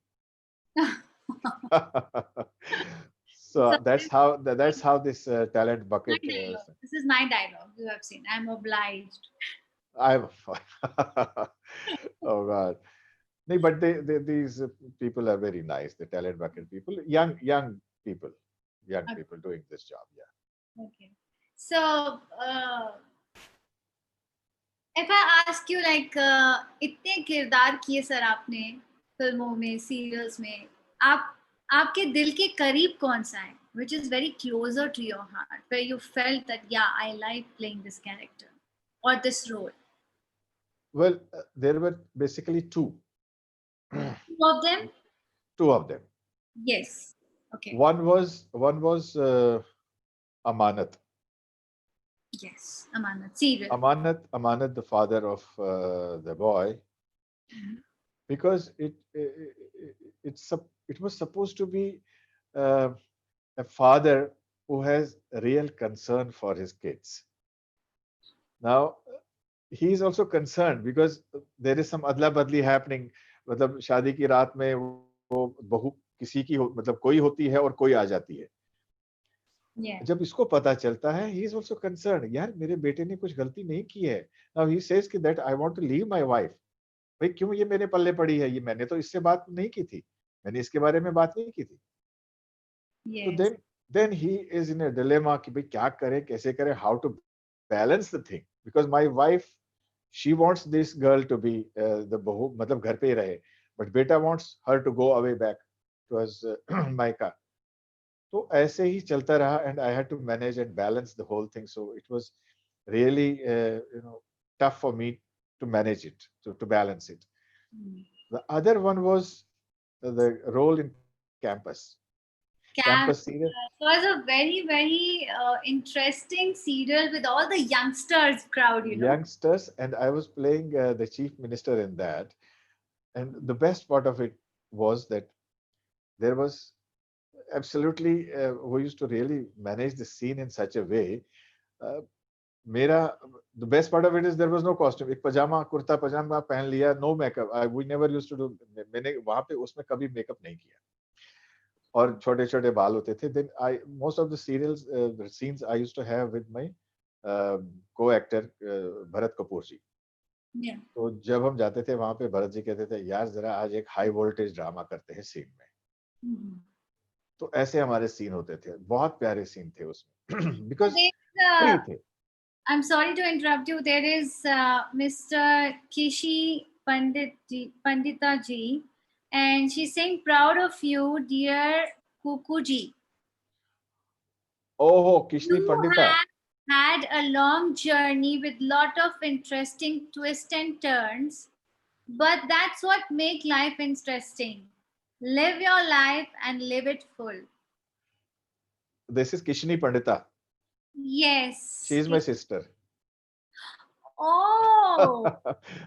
So So that's how this talent my bucket. dialogue. This is my dialogue. You have seen. I'm obliged. I'm. Oh God. No, but these people are very nice. The talent bucket people, people, young Okay. people doing this job. Yeah. Okay. So, if I ask you like इतने किरदार किए sir आपने फिल्मों में serials में आप आपके दिल के करीब कौन सा है which is very closer to your heart where you felt that yeah I like playing this character or this role. Well, there were basically two. Two of them? Two of them. Yes. Okay. One was Amanat. Yes. Amanat. Serial. Amanat, the father of the boy, Mhm. because it was supposed to be uh, a father who has real concern for his kids. Now he is also concerned because there is some adla badli happening. मतलब शादी की रात में वो बहू किसी की मतलब कोई होती है और कोई आ जाती है. Yeah. जब इसको पता चलता है, he is also concerned. यार मेरे बेटे ने कुछ गलती नहीं की है. Now he says कि that I want to leave my wife. भाई क्यों ये मेरे पल्ले पड़ी है? ये मैंने तो इससे बात नहीं की थी. मैंने इसके बारे में बात नहीं की थी. So Yes. then he is in a dilemma कि भाई क्या करे, कैसे करे, how to balance the thing, because my wife, she wants this girl to be the बहू, मतलब घर पे ही रहे, but बेटा wants her to go away back to his मायका. तो ऐसे ही चलता रहा, and I had to manage and balance the whole thing. So it was really tough for me to manage it, to balance it. Mm. The other one was the role in campus. Campus Camp serial. was a very, very interesting serial with all the youngsters crowd, you know. Youngsters, and I was playing the chief minister in that. And the best part of it was that there was absolutely, we used to really manage the scene in such a way. Uh, मेरा the best part of it is there was no costume. एक पजामा कुर्ता पजामा पहन लिया, no makeup. We never used to do. मैंने वहां पे उसमें कभी makeup नहीं किया और छोटे छोटे बाल होते थे. Then I most of the serials the scenes I used to have with my co-actor Bharat Kapoor ji. Yeah. तो जब हम जाते थे वहां पे भरत जी कहते थे यार जरा आज एक हाई वोल्टेज ड्रामा करते हैं सीन में. Mhm. तो ऐसे हमारे सीन होते थे, बहुत प्यारे सीन थे उसमें बिकॉज There's, फ्री थे. I'm sorry to interrupt you. There is Mr. Kishi Pandita ji, and she's saying, "Proud of you, dear Kuku ji. ओहो Kishni You Pandita. have had a long journey with lot of interesting twists and turns, but that's what make life interesting. Live your life and live it full." This is Kishni Pandita. She Yes. Is my sister. Oh.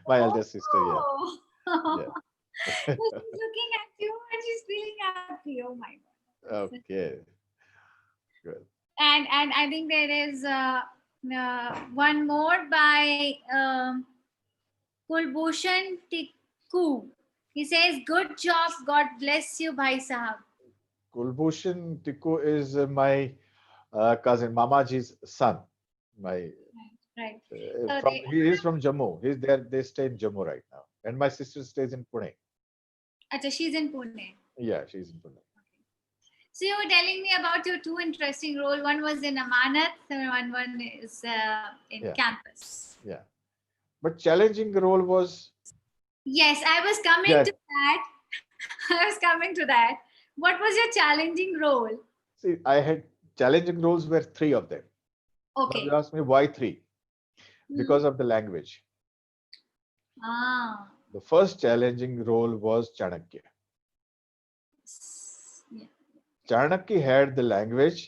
My elder sister, yeah. Oh. Yeah. She's looking at you and she's feeling happy. Oh my god. Okay, good. And I think there is one more by Kulbhushan Tikku. He says, "Good job. God bless you, Bhai Sahab." Kulbhushan Tikku is my cousin, Mamaji's son. My Right. So from he is from Jammu. He's there. They stay in Jammu right now, and my sister stays in Pune. Acha, she's in Pune. Yeah, she's in Pune. So you were telling me about your two interesting roles. One was in Amanat, and one is in Yeah. Campus. Yeah, but challenging role was Yes, I was coming Yeah. to that. I was coming to that. What was your challenging role? see I had challenging roles were three of them. Now Okay. you ask me why three? Because of the language. Ah. The first challenging role was Chanakya. Yeah. Chanakya had the language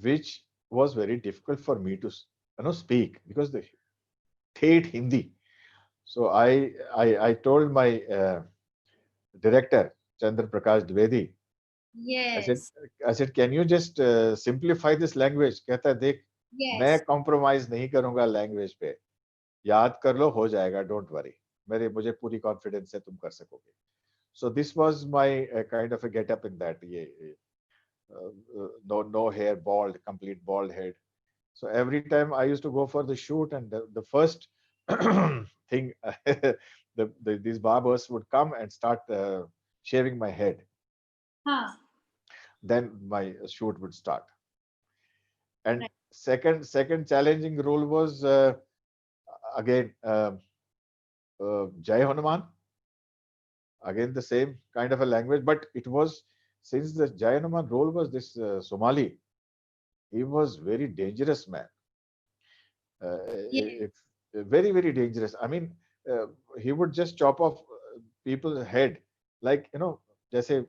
which was very difficult for me to speak because the hate Hindi. So I told my director Chandra Prakash Dwivedi. Yes. I said, can you just simplify this language? कहता है देख मैं Yes. Compromise नहीं करूंगा language पे. याद कर लो हो जाएगा, डोंट वरी. मुझे पूरी कॉन्फिडेंस है तुम कर सकोगे. So this was my kind of a get up in that. No hair, bald, complete bald head. So every time I used to go for the shoot, and the first thing, these barbers would come and start shaving my head. Huh. Then my shoot would start. And Right. second challenging role was again Jai Hanuman. Again the same kind of a language, but it was since the Jai Hanuman role was this Somali. He was very dangerous man. Yes. It's very dangerous. I mean, he would just chop off people's head like जैसे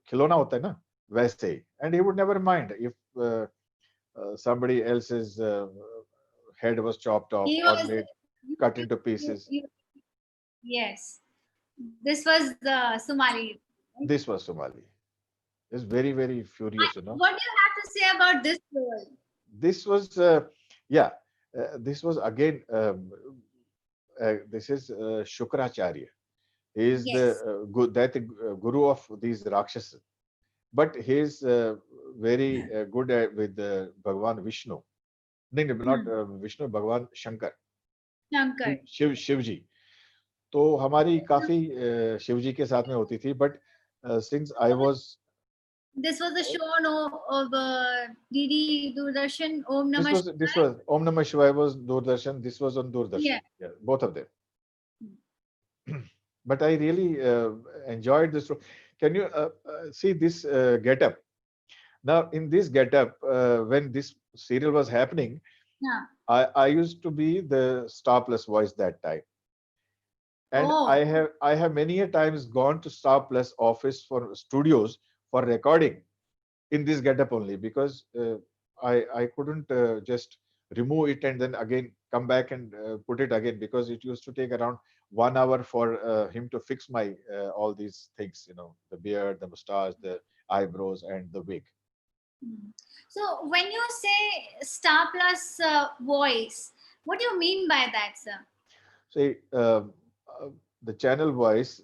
खिलौना होता है ना वैसे ही. And he would never mind if somebody else's head was chopped off He or was, made cut into pieces. yes. This was the Somali. This was Somali. It's very, very furious. What do you have to say about this role? This was, yeah, this was again, this is Shukracharya. He is the Yes. guru of these Rakshasas. But he is very good with Bhagwan Vishnu. नहीं नहीं, not Vishnu, भगवान Shankar, Shankar. Shiv जी. तो हमारी काफी शिव जी के साथ में होती थी. But since I was, This was a show of DD Doordarshan, Om this Namah was Shivaya. Om Namah Shivaya was Doordarshan. This was on Doordarshan. Yeah. Both of them. But I really enjoyed this. Can you see this get-up? Now, in this get-up, when this serial was happening, Yeah. I used to be the Star Plus voice that time. And Oh. I have many a times gone to Star Plus office for studios for recording in this getup only, because I couldn't just remove it and then again come back and put it again, because it used to take around 1 hour for him to fix my all these things, the beard, the mustache, the eyebrows, and the wig. So when you say Star Plus voice, what do you mean by that, sir? See, the channel voice,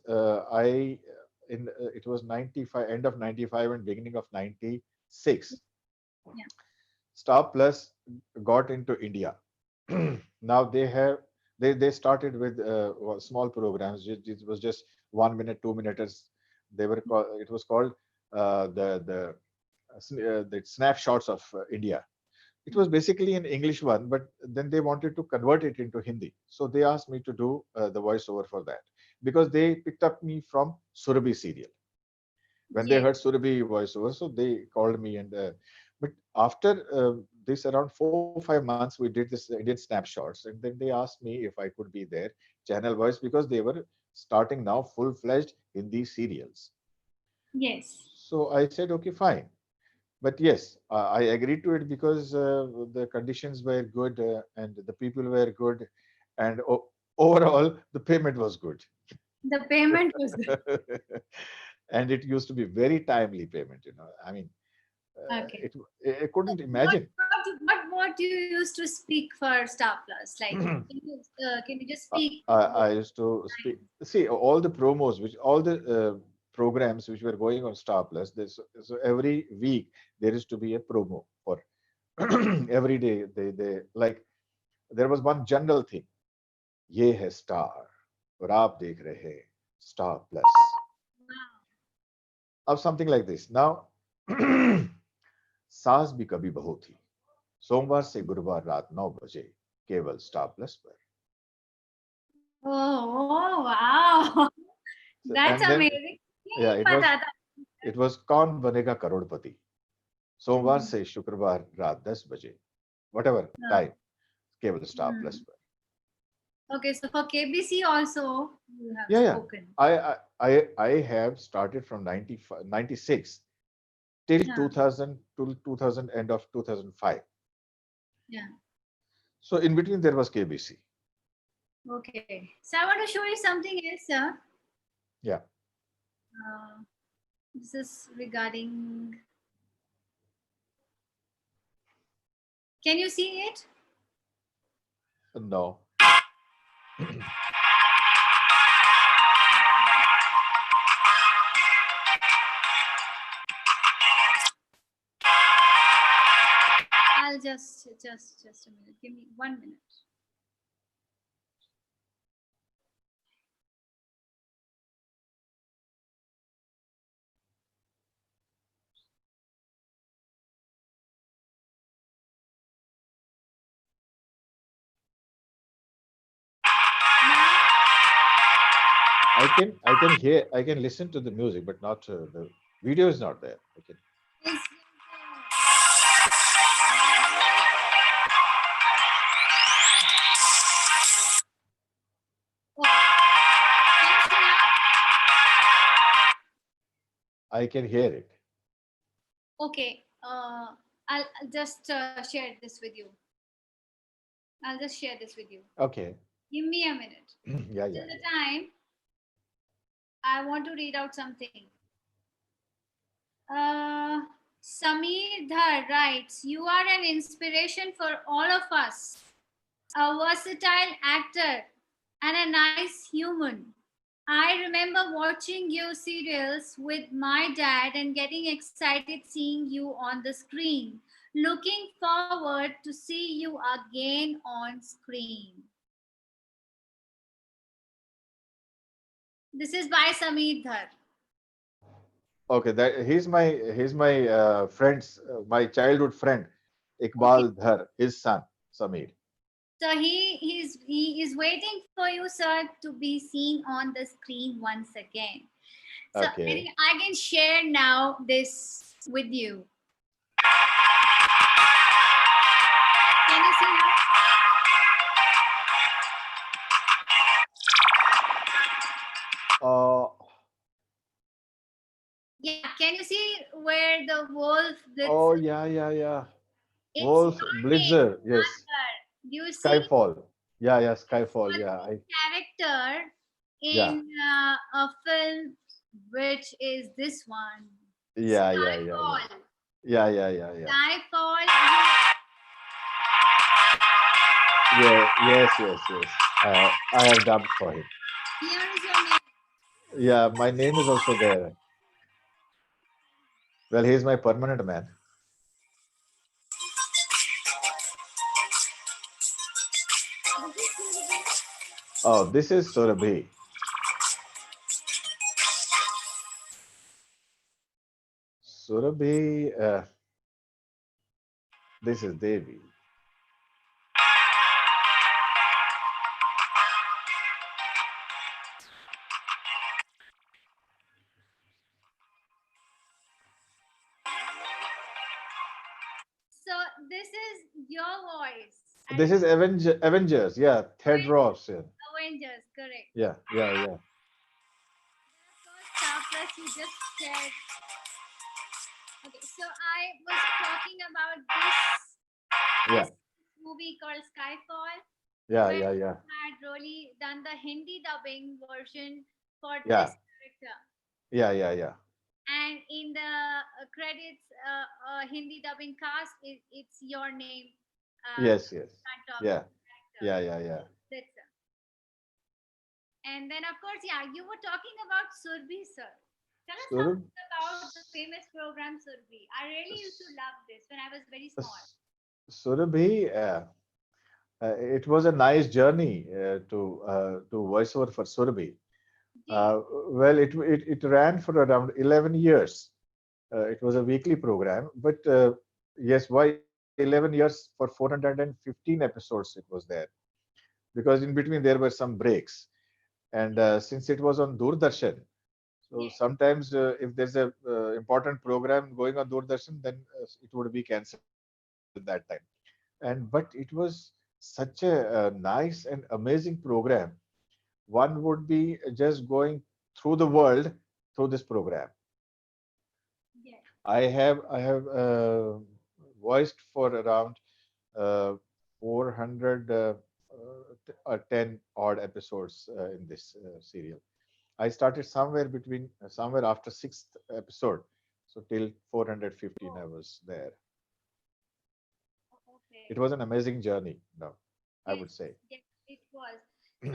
it was 95, end of 95 and beginning of 96. Yeah. Star Plus got into India. Now they started with small programs. It was just 1 minute, 2 minutes. It was called the snapshots of India. It was basically an English one, but then they wanted to convert it into Hindi. So they asked me to do the voiceover for that, because they picked up me from Surabhi serial. When they Yes. heard Surabhi voiceover, so they called me. And but after this, around 4 or 5 months, we did this Indian snapshots, and then they asked me if I could be their channel voice, because they were starting now full-fledged Hindi serials. Yes. So I said, okay, fine. But yes, I agreed to it because the conditions were good, and the people were good, and overall the payment was good. The payment was good. And it used to be very timely payment. I mean, Okay. I couldn't imagine. What you used to speak for Star Plus? Like, can you just speak? I used to speak. See, all the promos, all the programs which were going on Star Plus. So every week there is to be a promo for every day. They like, there was one general thing. ये है star और आप देख रहे हैं star plus. अब something like this. Now, सास भी कभी बहू थी, सोमवार से गुरुवार रात 9 बजे केवल स्टार प्लस पर. Oh, wow. That's And then, amazing. yeah, it was कौन बनेगा करोड़पति, सोमवार से शुक्रवार रात 10 बजे, whatever time, केवल स्टार प्लस पर. Okay, so for KBC also you have spoken. I have started from 96 till 2000 to 2000, end of 2005. Yeah. So in between there was KBC. Okay. So I want to show you something else, sir. Yeah. This is regarding. Can you see it? No. I'll just a minute. Give me 1 minute. I can listen to the music, but not the video is not there. Okay. I can hear it. Okay. I'll just share this with you. I'll just share this with you. Okay. Give me a minute. Yeah, Till yeah, the yeah. time, I want to read out something. Uh, Samir Dhar writes, "You are an inspiration for all of us, a versatile actor and a nice human. I remember watching your serials with my dad and getting excited seeing you on the screen. Looking forward to see you again on screen." This is by Samir Dhar. Okay, that he's my friend's my childhood friend, Okay. Iqbal Dhar, his son, Samir. So he is waiting for you, sir, to be seen on the screen once again. So Okay. I can share now this with you. Can you see now? Uh, Yeah. Can you see where the wolf? That's oh yeah, yeah, yeah. it's Wolf your name, Blitzer, yes. Sagar. Do you see? Skyfall. Yeah, yeah, It's Skyfall. your Yeah, I character yeah, in a film, which is this one, yeah, yeah, yeah, yeah. Skyfall. Yeah, yeah, yeah, yeah. Skyfall. Yeah, yes, yes, yes. I have dubbed for him. Here is your name. Yeah, my name is also there. Well, he's my permanent man. Oh, this is Surabhi. Surabhi, this is Devi. So this is your voice. And This is Avengers. Yeah, Ted Ross. Yeah, Avengers, correct. yeah, yeah, yeah. First Star Plus you just shared. Okay, so I was talking about Yeah, this movie called Skyfall, yeah, where yeah, yeah, had really done the Hindi dubbing version for this yeah, character. yeah, yeah, yeah. And in the credits, Hindi dubbing cast, it's your name Yes, yes. front of Yeah, the character. yeah, yeah, yeah. That's it. And then, of course, yeah, you were talking about Surbhi, sir. Tell us Surab, something about the famous program Surbhi. I really used to love this when I was very small. Surabhi, it was a nice journey to voiceover for Surabhi. Ji, Well, it ran for around 11 years. It was a weekly program, but yes, why 11 years? For 415 episodes it was there, because in between there were some breaks. And since it was on Doordarshan, so yes, sometimes if there's a important program going on Doordarshan, then it would be cancelled that time. But it was such a nice and amazing program. One would be just going through the world through this program. yes. I have voiced for around 400 10 odd episodes in this serial. I started somewhere between somewhere after sixth episode, so till 415 I was there. Okay. It was an amazing journey. No, I Yes, would say. yes, it was. So,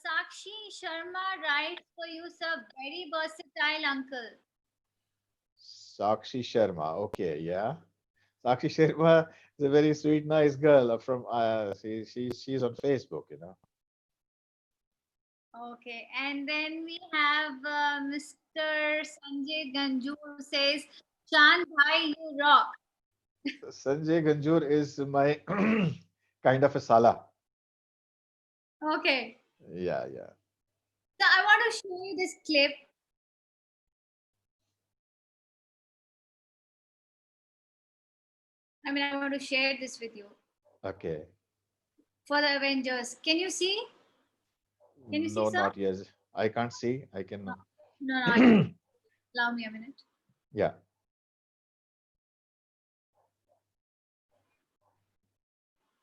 Sakshi Sharma writes for you, sir, very versatile uncle. Sakshi Sharma. Okay, yeah. Sakshi Sharma is a very sweet, nice girl from she's on Facebook, you know. Okay, and then we have Mr. Sanjay Ganju who says, Chand Bhai, you rock. Sanjay Ganjur is my kind of a sala. Okay, Yeah, yeah. so I want to show you this clip. I want to share this with you Okay. for the Avengers. Can you see? Can you see, No, sir? not yet. I can't see. I can. No, no. Allow me a minute. Yeah.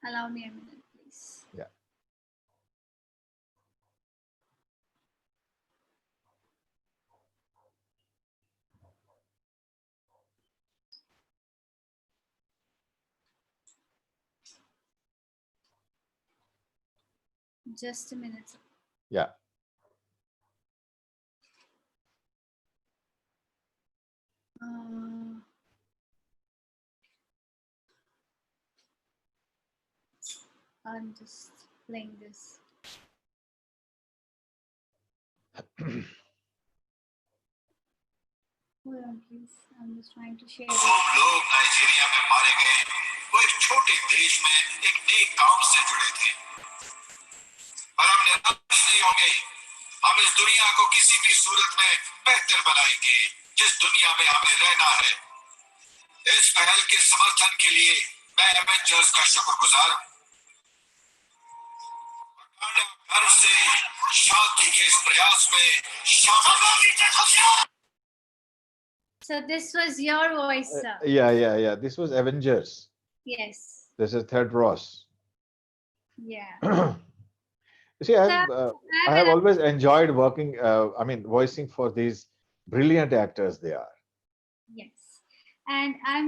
Allow me a minute, please. Yeah. Just a minute. Yeah. I'm just playing this. Hold on, please. I'm just trying to share it. लोग Nigeria में मारे गए वो एक छोटे देश में एक नेक काम से जुड़े थे पर हम निराश नहीं होंगे हम इस दुनिया को किसी भी सूरत में बेहतर बनाएंगे जिस दुनिया में हमें रहना है इस पहल के समर्थन के लिए मैं एवेंजर्स का शुक्रगुजार हूं घर से शांति के इस प्रयास में शामिल So this was your voice, sir. Yeah. This was Avengers. Yes. This is Third Ross. Yeah. You see, I have always enjoyed working. Voicing for these brilliant actors. They are. Yes. And I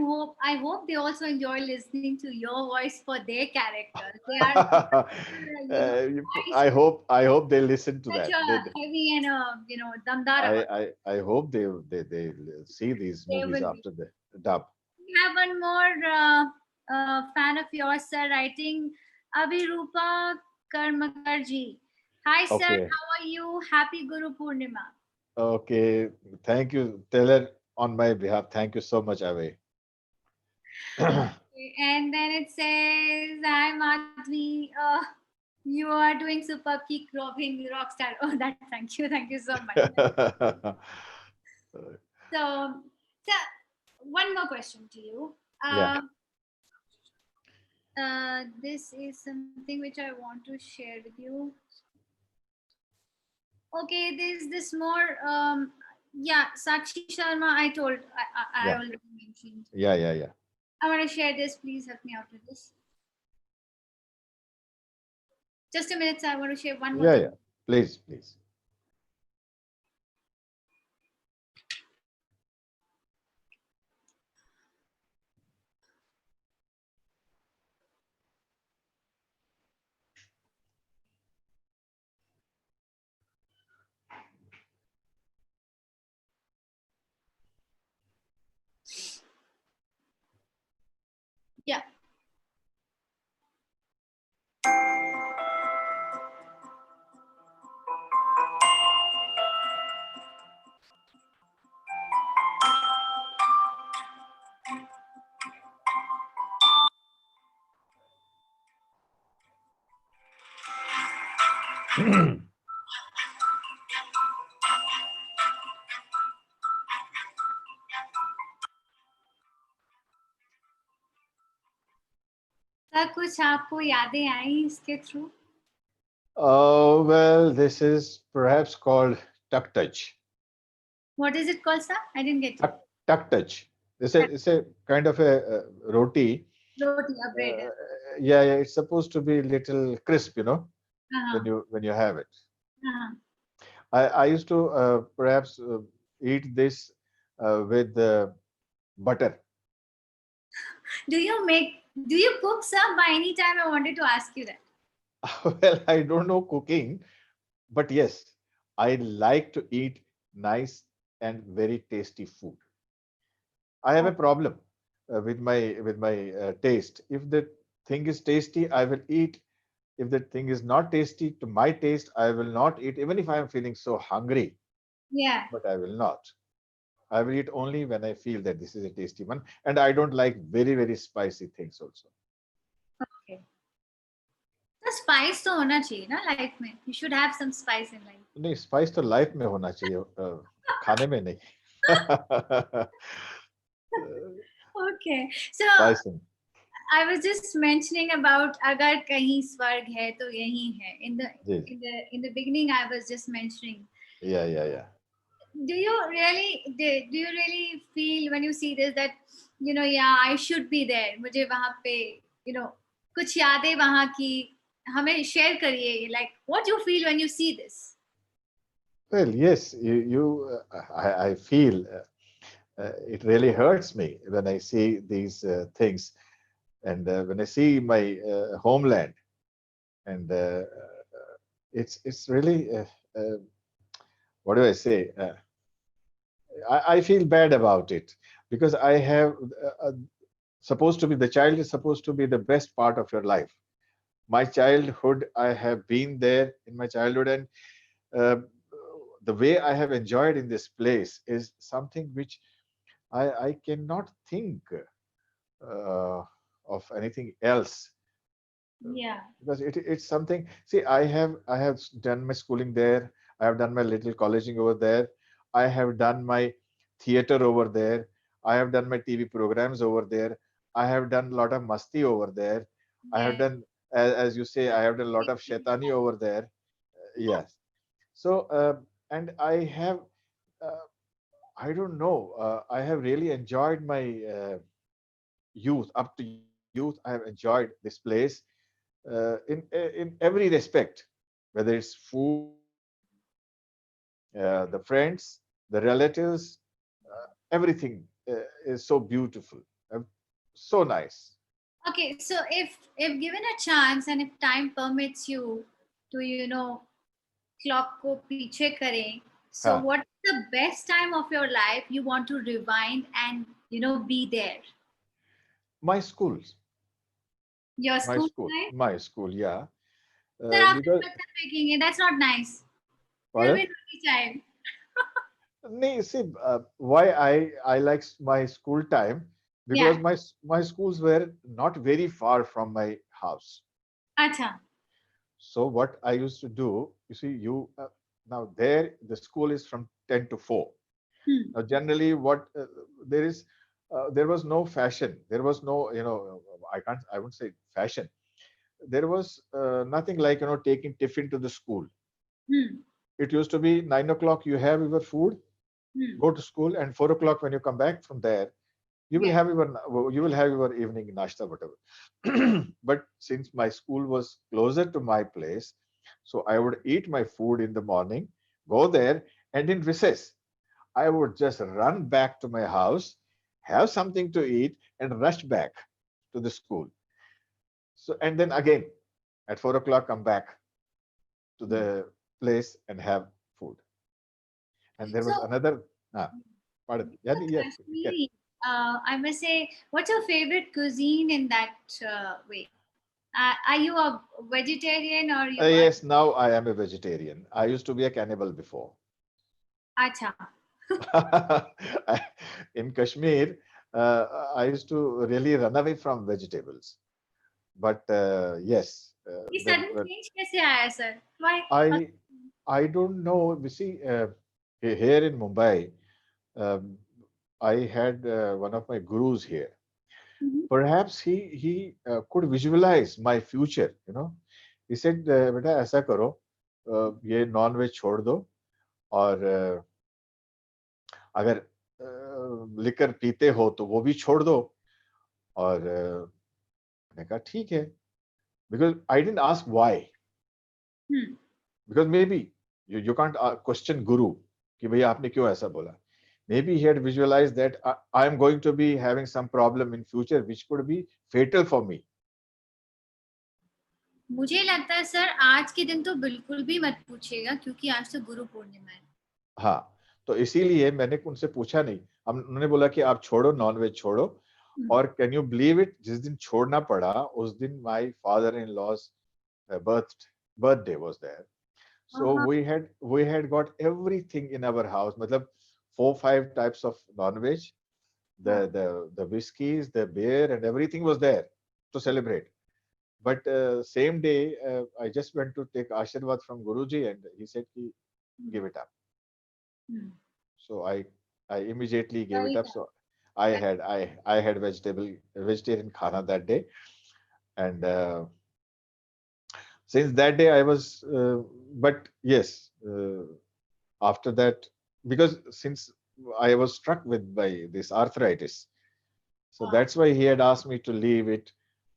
hope they also enjoy listening to your voice for their characters. They are I hope they listen to such that. a heavy and damdar. I hope they see these They movies will after the dub. We have one more fan of yours, sir, writing Abhirupa Karmakarji. Hi, sir. Okay. How are you? Happy Guru Purnima. Okay, thank you. Tell her on my behalf. Thank you so much, Ave. And then it says, "Hi, Madhavi. You are doing super. Keep growing, rock star." Oh, thank you so much. So, one more question to you. Yeah. This is something which I want to share with you. Okay, there's this more. Sakshi Sharma. I Yeah. already mentioned. Yeah. I want to share this. Please help me out with this. Just a minute, sir. I want to share one more. Yeah, thing. yeah. Please. Yeah. Sir कुछ आपको यादें आई इसके through? Oh, well, this is perhaps called tuck touch. What is it called, sir? I didn't get it. Tuck touch. It's a kind of a roti. Roti, a bread. Yeah. It's supposed to be little crisp, Uh-huh. when you have it. Uh-huh. I used to perhaps eat this with butter. Do you cook, sir? By any time I wanted to ask you that. Well, I don't know cooking, but yes, I like to eat nice and very tasty food. I have a problem with my taste. If the thing is tasty, I will eat. If the thing is not tasty to my taste, I will not eat, even if I am feeling so hungry. Yeah. But I will not. I will eat only when I feel that this is a tasty one. And I don't like very, very spicy things also. Okay. The spice तो होना चाहिए ना life में. You should have some spice in life. नहीं, spice तो life में होना चाहिए, खाने में नहीं. Okay. So Spicing. I was just mentioning about अगर कहीं स्वर्ग है तो यही है. In the beginning I was just mentioning. Yeah. do you really feel when you see this that yeah, I should be there, मुझे वहाँ पे कुछ यादें वहाँ की हमें शेयर करिए, like what you feel when you see this? Well, yes, I feel it really hurts me when I see these things, and when I see my homeland, and it's really what do I say? I feel bad about it because I have supposed to be the child is supposed to be the best part of your life. My childhood, I have been there in my childhood, and uh, the way I have enjoyed in this place is something which I cannot think uh, of anything else, Yeah. because it's something. See, I have done my schooling there. I have done my little colleging over there. I have done my theater over there. I have done my TV programs over there. I have done a lot of masti over there. I have Yeah. done, as you say, I have done a lot of shaitani over there. Yes. So, and I have, uh, I don't know, I have really enjoyed my youth. Up to youth, I have enjoyed this place in every respect, whether it's food, the friends, the relatives, everything is so beautiful, so nice. Okay, so if given a chance and if time permits you to clock को पीछे करें, so Huh. what's the best time of your life you want to rewind and be there? My schools, Your my school school, life? my school, yeah. Sir, आपने Because, बच्चा speaking है, that's not nice. You're a pardon? very naughty child. Nee, see, why I like my school time, Yeah. because my schools were not very far from my house. अच्छा. So what I used to do, you see, now there the school is from 10 to 4. Hmm. Now generally, what there was no fashion. There was no, I wouldn't say fashion. There was nothing like taking tiffin to the school. Hmm. It used to be 9 o'clock. You have your food, Hmm. go to school, and 4 o'clock when you come back from there, you will Yeah. have your evening nashta, whatever. But since my school was closer to my place, so I would eat my food in the morning, go there, and in recess I would just run back to my house, have something to eat, and rush back to the school. So, and then again at 4 o'clock, come back to the place and have food. And there So, was another, pardon, yeah, for yeah, yeah. Kashmiri, I must say, what's your favorite cuisine in that way? Are you a vegetarian or you are? Yes, now I am a vegetarian. I used to be a cannibal before. Acha. In Kashmir, I used to really run away from vegetables. But yes, ये sudden change कैसे आया sir? Why? I I don't know. You see, here in Mumbai, um, I had one of my gurus here. Mhm. Perhaps he could visualize my future. He said, "बेटा ऐसा करो, ये non veg छोड़ दो और अगर लिकर पीते हो तो वो भी छोड़ दो और मैंने कहा ठीक है because I didn't ask why, Hmm. because maybe you can't question guru कि भैया आपने क्यों ऐसा बोला. Maybe he had visualized that I am going to be having some problem in future which could be fatal for me. मुझे लगता है sir आज के दिन तो बिल्कुल भी मत पूछिएगा क्योंकि आज तो गुरु पूर्णिमा है. हाँ, तो इसीलिए मैंने उनसे पूछा नहीं. उन्होंने बोला कि आप छोड़ो, नॉन वेज छोड़ो. और कैन यू बिलीव इट, जिस दिन छोड़ना पड़ा उस दिन my father in law's birthday was there. So Uh-huh. we had got everything in our house. मतलब 4-5 types of non-veg, the whiskeys, the beer, and everything was there to celebrate. But same day, I just went to take Ashirwad from Guruji, and he said, "Give it up." Hmm. So I immediately gave it Very up. So I had vegetarian khana that day, and since that day I was. But yes, after that, because since I was struck with by this arthritis, so Wow. that's why he had asked me to leave it,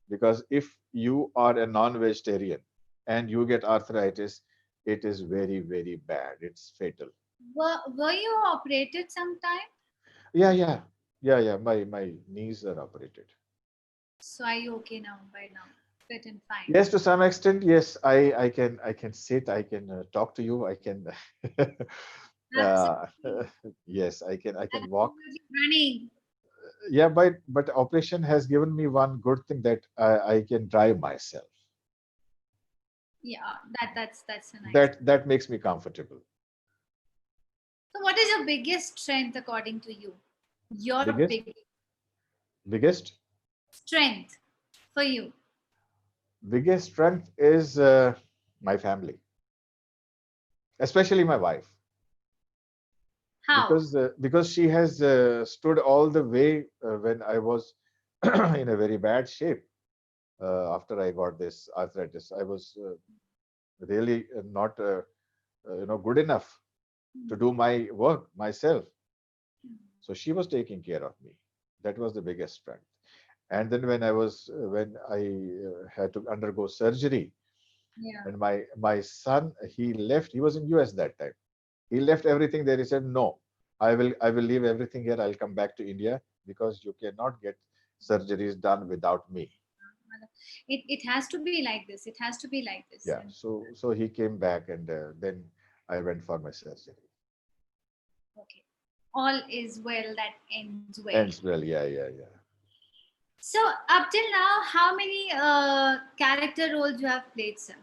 because if you are a non-vegetarian and you get arthritis, it is very, very bad. It's fatal. Were you operated sometime? Yeah, yeah, yeah, yeah. My knees are operated. So are you okay now by now? Fit and fine. Yes, to some extent, yes. I can sit. I can talk to you. I can. uh, Absolutely. yes, I can walk. Absolutely running. Yeah, but operation has given me one good thing, that I can drive myself. Yeah, that's a nice. That makes me comfortable. So what is your biggest strength according to you? Your Biggest big biggest strength for you. biggest strength is my family, especially my wife, How? because she has stood all the way when I was in a very bad shape. After I got this arthritis, I was really not good enough to do my work myself. So she was taking care of me. That was the biggest strength. And then when I had to undergo surgery, Yeah. and my son, he left. He was in US that time. He left everything there. He said, "No, I will leave everything here. I'll come back to India, because you cannot get surgeries done without me." It has to be like this. It has to be like this. Yeah. So he came back, and then I went for my surgery. Okay. All is well that ends well. Ends well. Yeah, yeah, yeah. So up till now, how many character roles you have played, sir?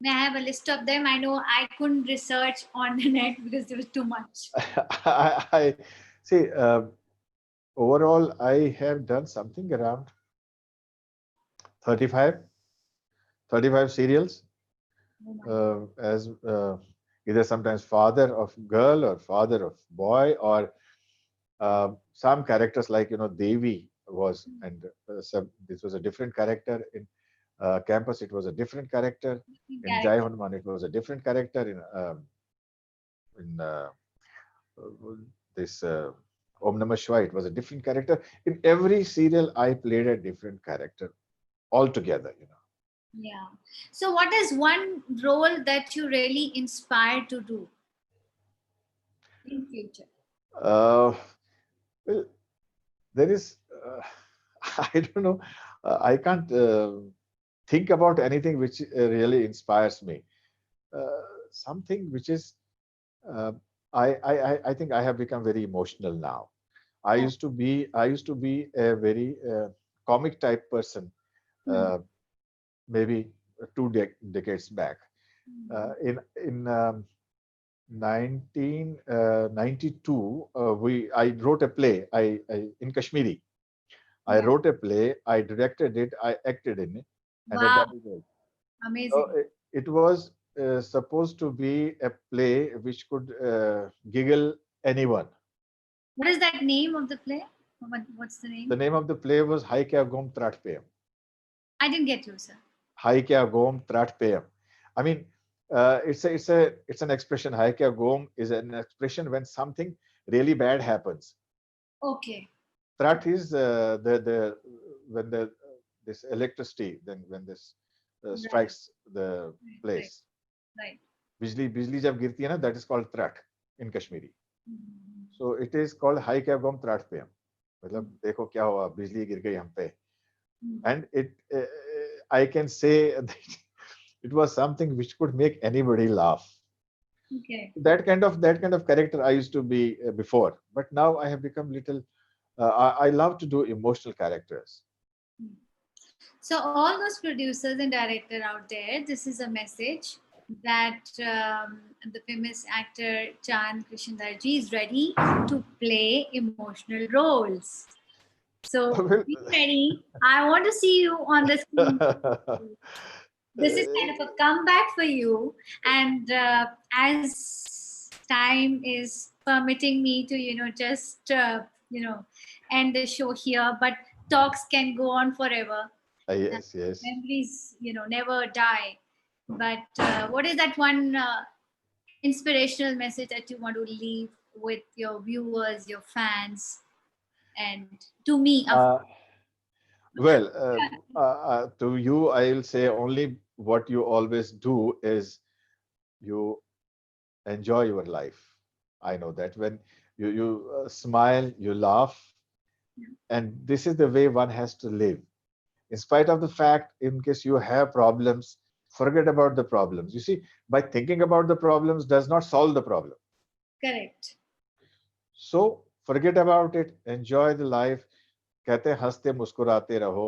May I have a list of them? I know I couldn't research on the net because there was too much. I see. Overall, I have done something around 35, 35 serials, Oh my God. as either sometimes father of girl or father of boy, or some characters like Devi was, and this was a different character in Campus. It was a different character in Jai Character. Hanuman. It was a different character in this Om Namah Shivaya. It was a different character. In every serial, I played a different character altogether. Yeah. So what is one role that you really inspired to do in future? Uh, well, there is. I don't know. I can't think about anything which really inspires me. Something which is. Uh, I think I have become very emotional now. Oh. I used to be a very comic type person, Hmm. uh, maybe decades back. In 1992, I wrote a play. In Kashmiri. I Yeah. wrote a play. I directed it. I acted in it, and I Wow. dubbed it. So Amazing. it was supposed to be a play which could giggle anyone. What is that name of the play? What's the The name? name of the play was Hai Kya Gom Trat Peyam. I didn't get you, sir. Hai Kya Gom Trat Peyam. I mean, it's an expression. Hai Kya Gom is an expression when something really bad happens. Okay. Trat is the when the this electricity, then when this Right. strikes the Right. place. Right. बिजली बिजली जब गिरती है ना, that is called trat in Kashmiri. Mhm. So it is called high क्या गम त्राट पे हम, मतलब देखो क्या हुआ, बिजली गिर गई हम पे. Mhm. And I can say that it was something which could make anybody laugh. Okay. That kind of character I used to be before, but now I have become little. I love to do emotional characters. So, all those producers and director out there, this is a message that the famous actor Chand Krishen Dhar ji is ready to play emotional roles. So, Well, be ready. I want to see you on the screen. This is kind of a comeback for you, and as time is permitting me to, just end the show here, but talks can go on forever. yes, yes. Memories, never die. But what is that one inspirational message that you want to leave with your viewers, your fans, and to me, of Uh, well, to you, I will say only what you always do is you enjoy your life. I know that when you smile, you laugh, and this is the way one has to live. In spite of the fact, in case you have problems, forget about the problems. You see, by thinking about the problems does not solve the problem. correct. So forget about it. Enjoy the life. कहते हैं हंसते मुस्कुराते रहो,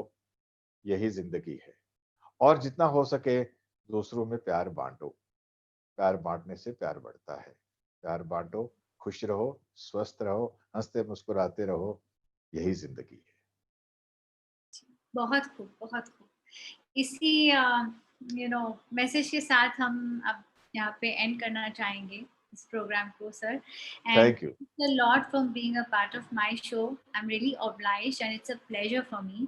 यही जिंदगी है. और जितना हो सके दूसरों में प्यार बांटो. प्यार बांटने से प्यार बढ़ता है. प्यार बांटो, खुश रहो, स्वस्थ रहो, हंसते मुस्कुराते रहो, यही जिंदगी है. बहुत खूब, बहुत खूब. इसी मैसेज के साथ हम अब यहाँ पे एंड करना चाहेंगे इस प्रोग्राम को, sir. And Thank you. a lot from being a part of my show. I'm really obliged and it's a pleasure for me.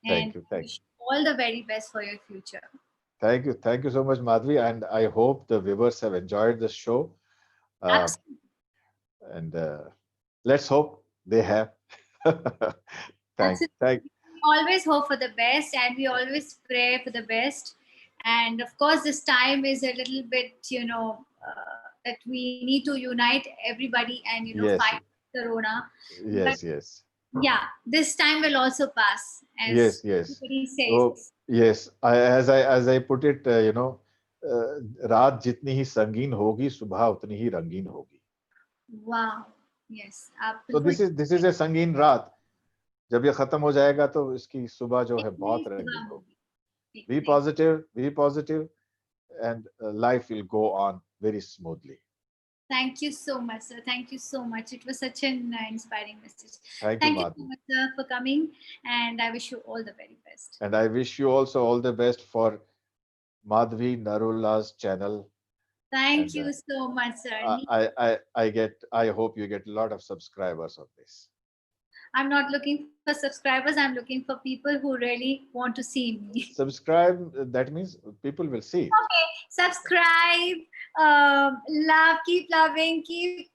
Thank And you. I Thank wish you. you all the very best for your future. Thank you. Thank you so much, Madhavi. And I hope the viewers have enjoyed the show. Absolutely. And let's hope they have. Thank, Absolutely. thank. We always hope for the best and we always pray for the best. And of course, this time is a little bit, that we need to unite everybody and, Yes, fight Corona. But yes, yes, yeah, this time will also pass, as yes, yes. everybody Oh, says. yes. As I put it, रात जितनी ही संगीन होगी, सुबह उतनी ही रंगीन होगी. Wow. Yes. आप So बिल्कुल this is a संगीन रात. जब ये खत्म हो जाएगा तो इसकी सुबह जो है एक नई बहुत रंगीन सुबह होगी. होगी. एक Be नई- positive, be positive, and life will go on very smoothly. Thank you so much, sir. Thank you so much. It was such an inspiring message. Thank you, Thank you so Madhavi. much, sir, for coming, and I wish you all the very best. And I wish you also all the best for Madhavi Narulla's channel. Thank And you so much, sir. I hope you get a lot of subscribers on this. I'm not looking for subscribers. I'm looking for people who really want to see me. Subscribe, that means people will see it. Okay, subscribe, love, keep loving, keep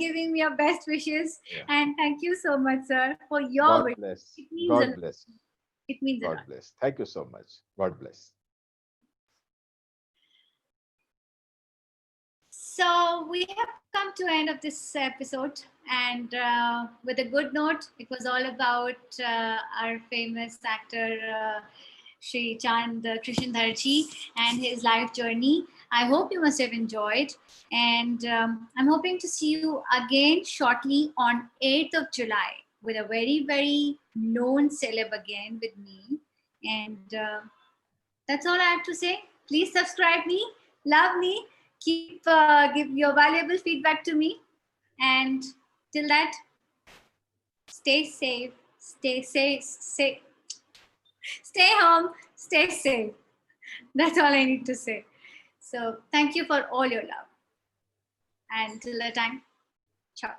giving me your best wishes. Yeah. And thank you so much, sir, for your God wishes. bless. It means a God lot. bless. It means a God lot. bless. Thank you so much. God bless. So we have come to end of this episode, and with a good note, it was all about our famous actor Shri Chand Krishen Dhar ji and his life journey. I hope you must have enjoyed, and I'm hoping to see you again shortly on 8th of July with a very, very known celeb again with me. And that's all I have to say. Please subscribe me, love me, keep give your valuable feedback to me, and till that, stay safe, stay home, stay safe. That's all I need to say. So thank you for all your love, and till the time, ciao.